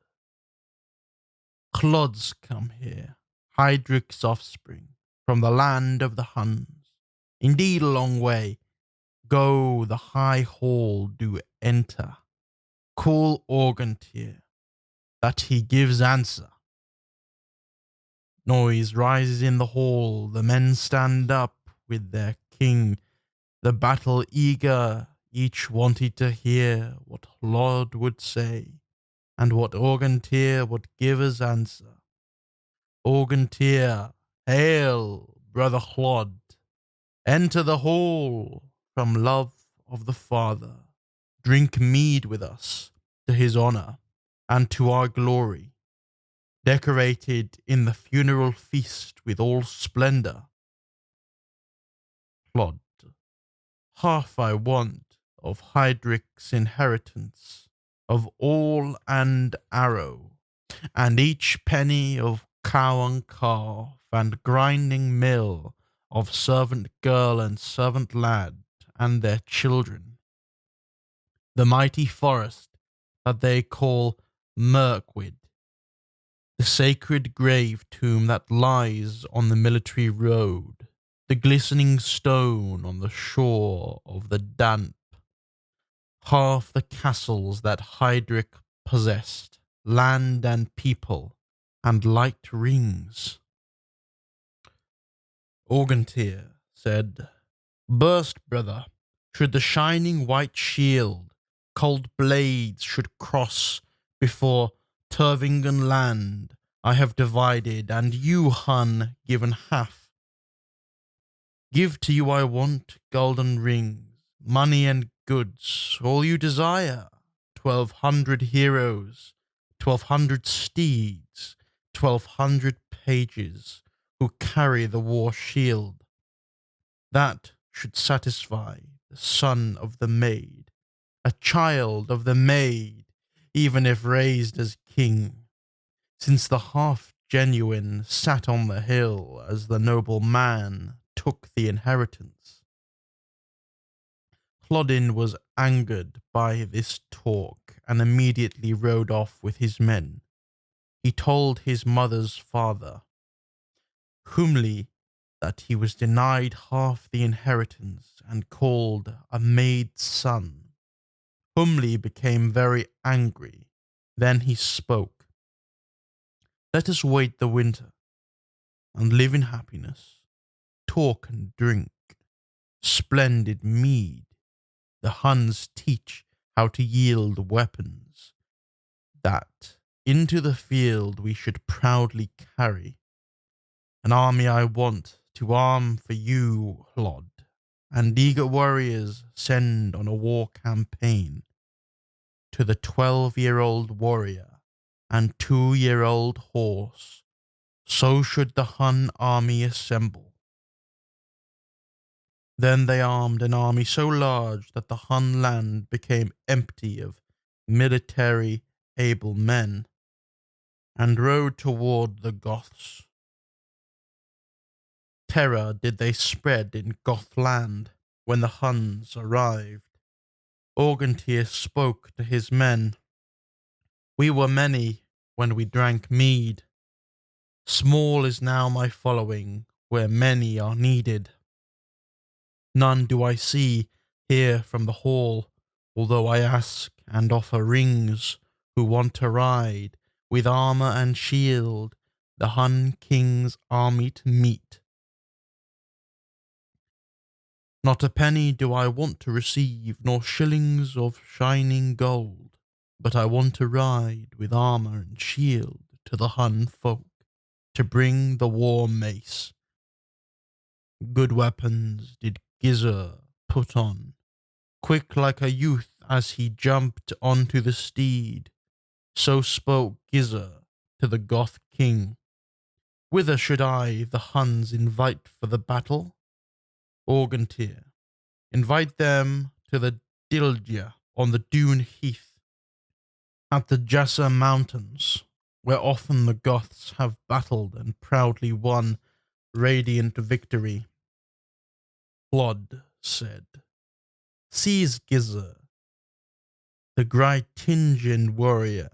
Hlod's come here, Hydric's offspring, from the land of the Huns. Indeed a long way. Go, the high hall do enter. Call Organtir, that he gives answer. Noise rises in the hall, the men stand up with their king, the battle eager, each wanted to hear what Hlod would say, and what Organtir would give as answer. Organtir, hail, brother Hlod, enter the hall from love of the father. Drink mead with us to his honor and to our glory, decorated in the funeral feast with all splendor. Hlod, half I want of Hydric's inheritance, of all and arrow, and each penny of cow and calf, and grinding mill of servant girl and servant lad, and their children. The mighty forest that they call Mirkwood, the sacred grave tomb that lies on the military road, the glistening stone on the shore of the Danp, half the castles that Hydric possessed, land and people, and light rings. Organtir said, "Burst, brother, should the shining white shield, cold blades should cross before Turvingen land I have divided, and you, Hun, given half. Give to you I want golden rings, money and goods, all you desire, 1,200 heroes, 1,200 steeds, 1,200 pages who carry the war shield. That should satisfy the son of the maid, a child of the maid, even if raised as king, since the half-genuine sat on the hill as the noble man took the inheritance." Hlodin was angered by this talk and immediately rode off with his men. He told his mother's father, Humli, that he was denied half the inheritance and called a maid's son. Humli became very angry. Then he spoke. "Let us wait the winter and live in happiness, talk and drink. Splendid mead. The Huns teach how to yield weapons. That Into the field we should proudly carry an army I want to arm for you, Hlod, and eager warriors send on a war campaign to the 12-year-old warrior and 2-year-old horse. So should the Hun army assemble. Then they armed an army so large that the Hun land became empty of military able men, and rode toward the Goths. Terror did they spread in Gothland when the Huns arrived. Organtier spoke to his men. We were many when we drank mead. Small is now my following where many are needed. None do I see here from the hall, although I ask and offer rings, who want to ride with armour and shield the Hun king's army to meet. Not a penny do I want to receive, nor shillings of shining gold, but I want to ride with armour and shield to the Hun folk, to bring the war mace. Good weapons did Gizer put on, quick like a youth as he jumped onto the steed. So spoke Gizer to the Goth king. Whither should I the Huns invite for the battle? Organtier. Invite them to the Dilgia on the Dune Heath, at the Jassa Mountains, where often the Goths have battled and proudly won radiant victory. Hlod said, Seize Gizer, the Greitingian warrior,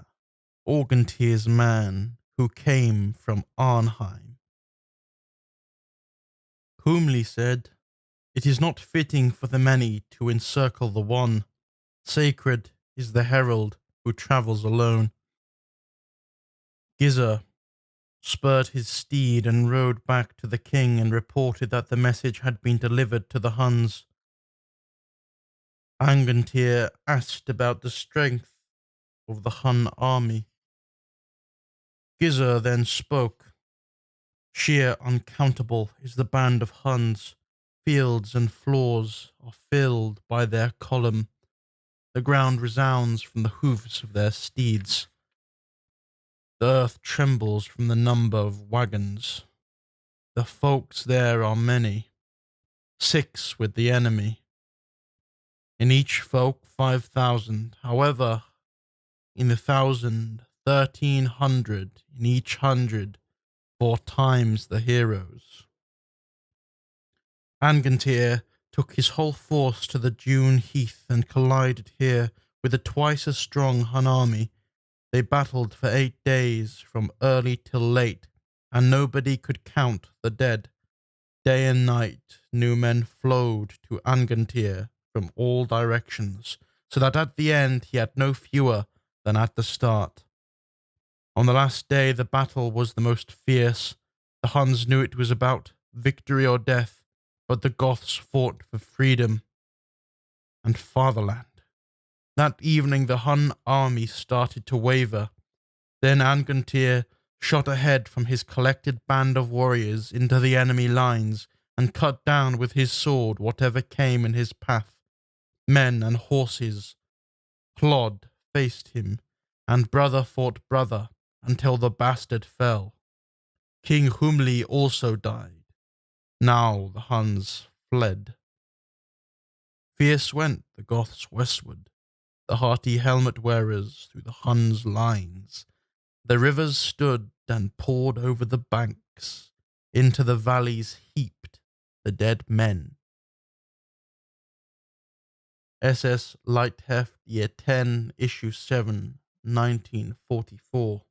Organtier's man, who came from Arnheim. Humli said, It is not fitting for the many to encircle the one. Sacred is the herald who travels alone. Gizer spurred his steed and rode back to the king and reported that the message had been delivered to the Huns. Angantyr asked about the strength of the Hun army. Gizer then spoke. Sheer uncountable is the band of Huns. Fields and floors are filled by their column. The ground resounds from the hoofs of their steeds. The earth trembles from the number of wagons. The folks there are many, 6 with the enemy. In each folk 5,000, however, in 1,000, 1,300, in each 100, 4 times the heroes. Angantyr took his whole force to the Dune Heath and collided here with a twice as strong Hun army. They battled for 8 days, from early till late, and nobody could count the dead. Day and night new men flowed to Angantyr from all directions, so that at the end he had no fewer than at the start. On the last day the battle was the most fierce. The Huns knew it was about victory or death, but the Goths fought for freedom and fatherland. That evening the Hun army started to waver. Then Angantyr shot ahead from his collected band of warriors into the enemy lines and cut down with his sword whatever came in his path. Men and horses. Hlod faced him, and brother fought brother until the bastard fell. King Humli also died. Now the Huns fled. Fierce went the Goths westward, the hearty helmet wearers through the Huns' lines. The rivers stood and poured over the banks. Into the valleys heaped the dead men. SS Light Heft, Year 10, Issue 7, 1944.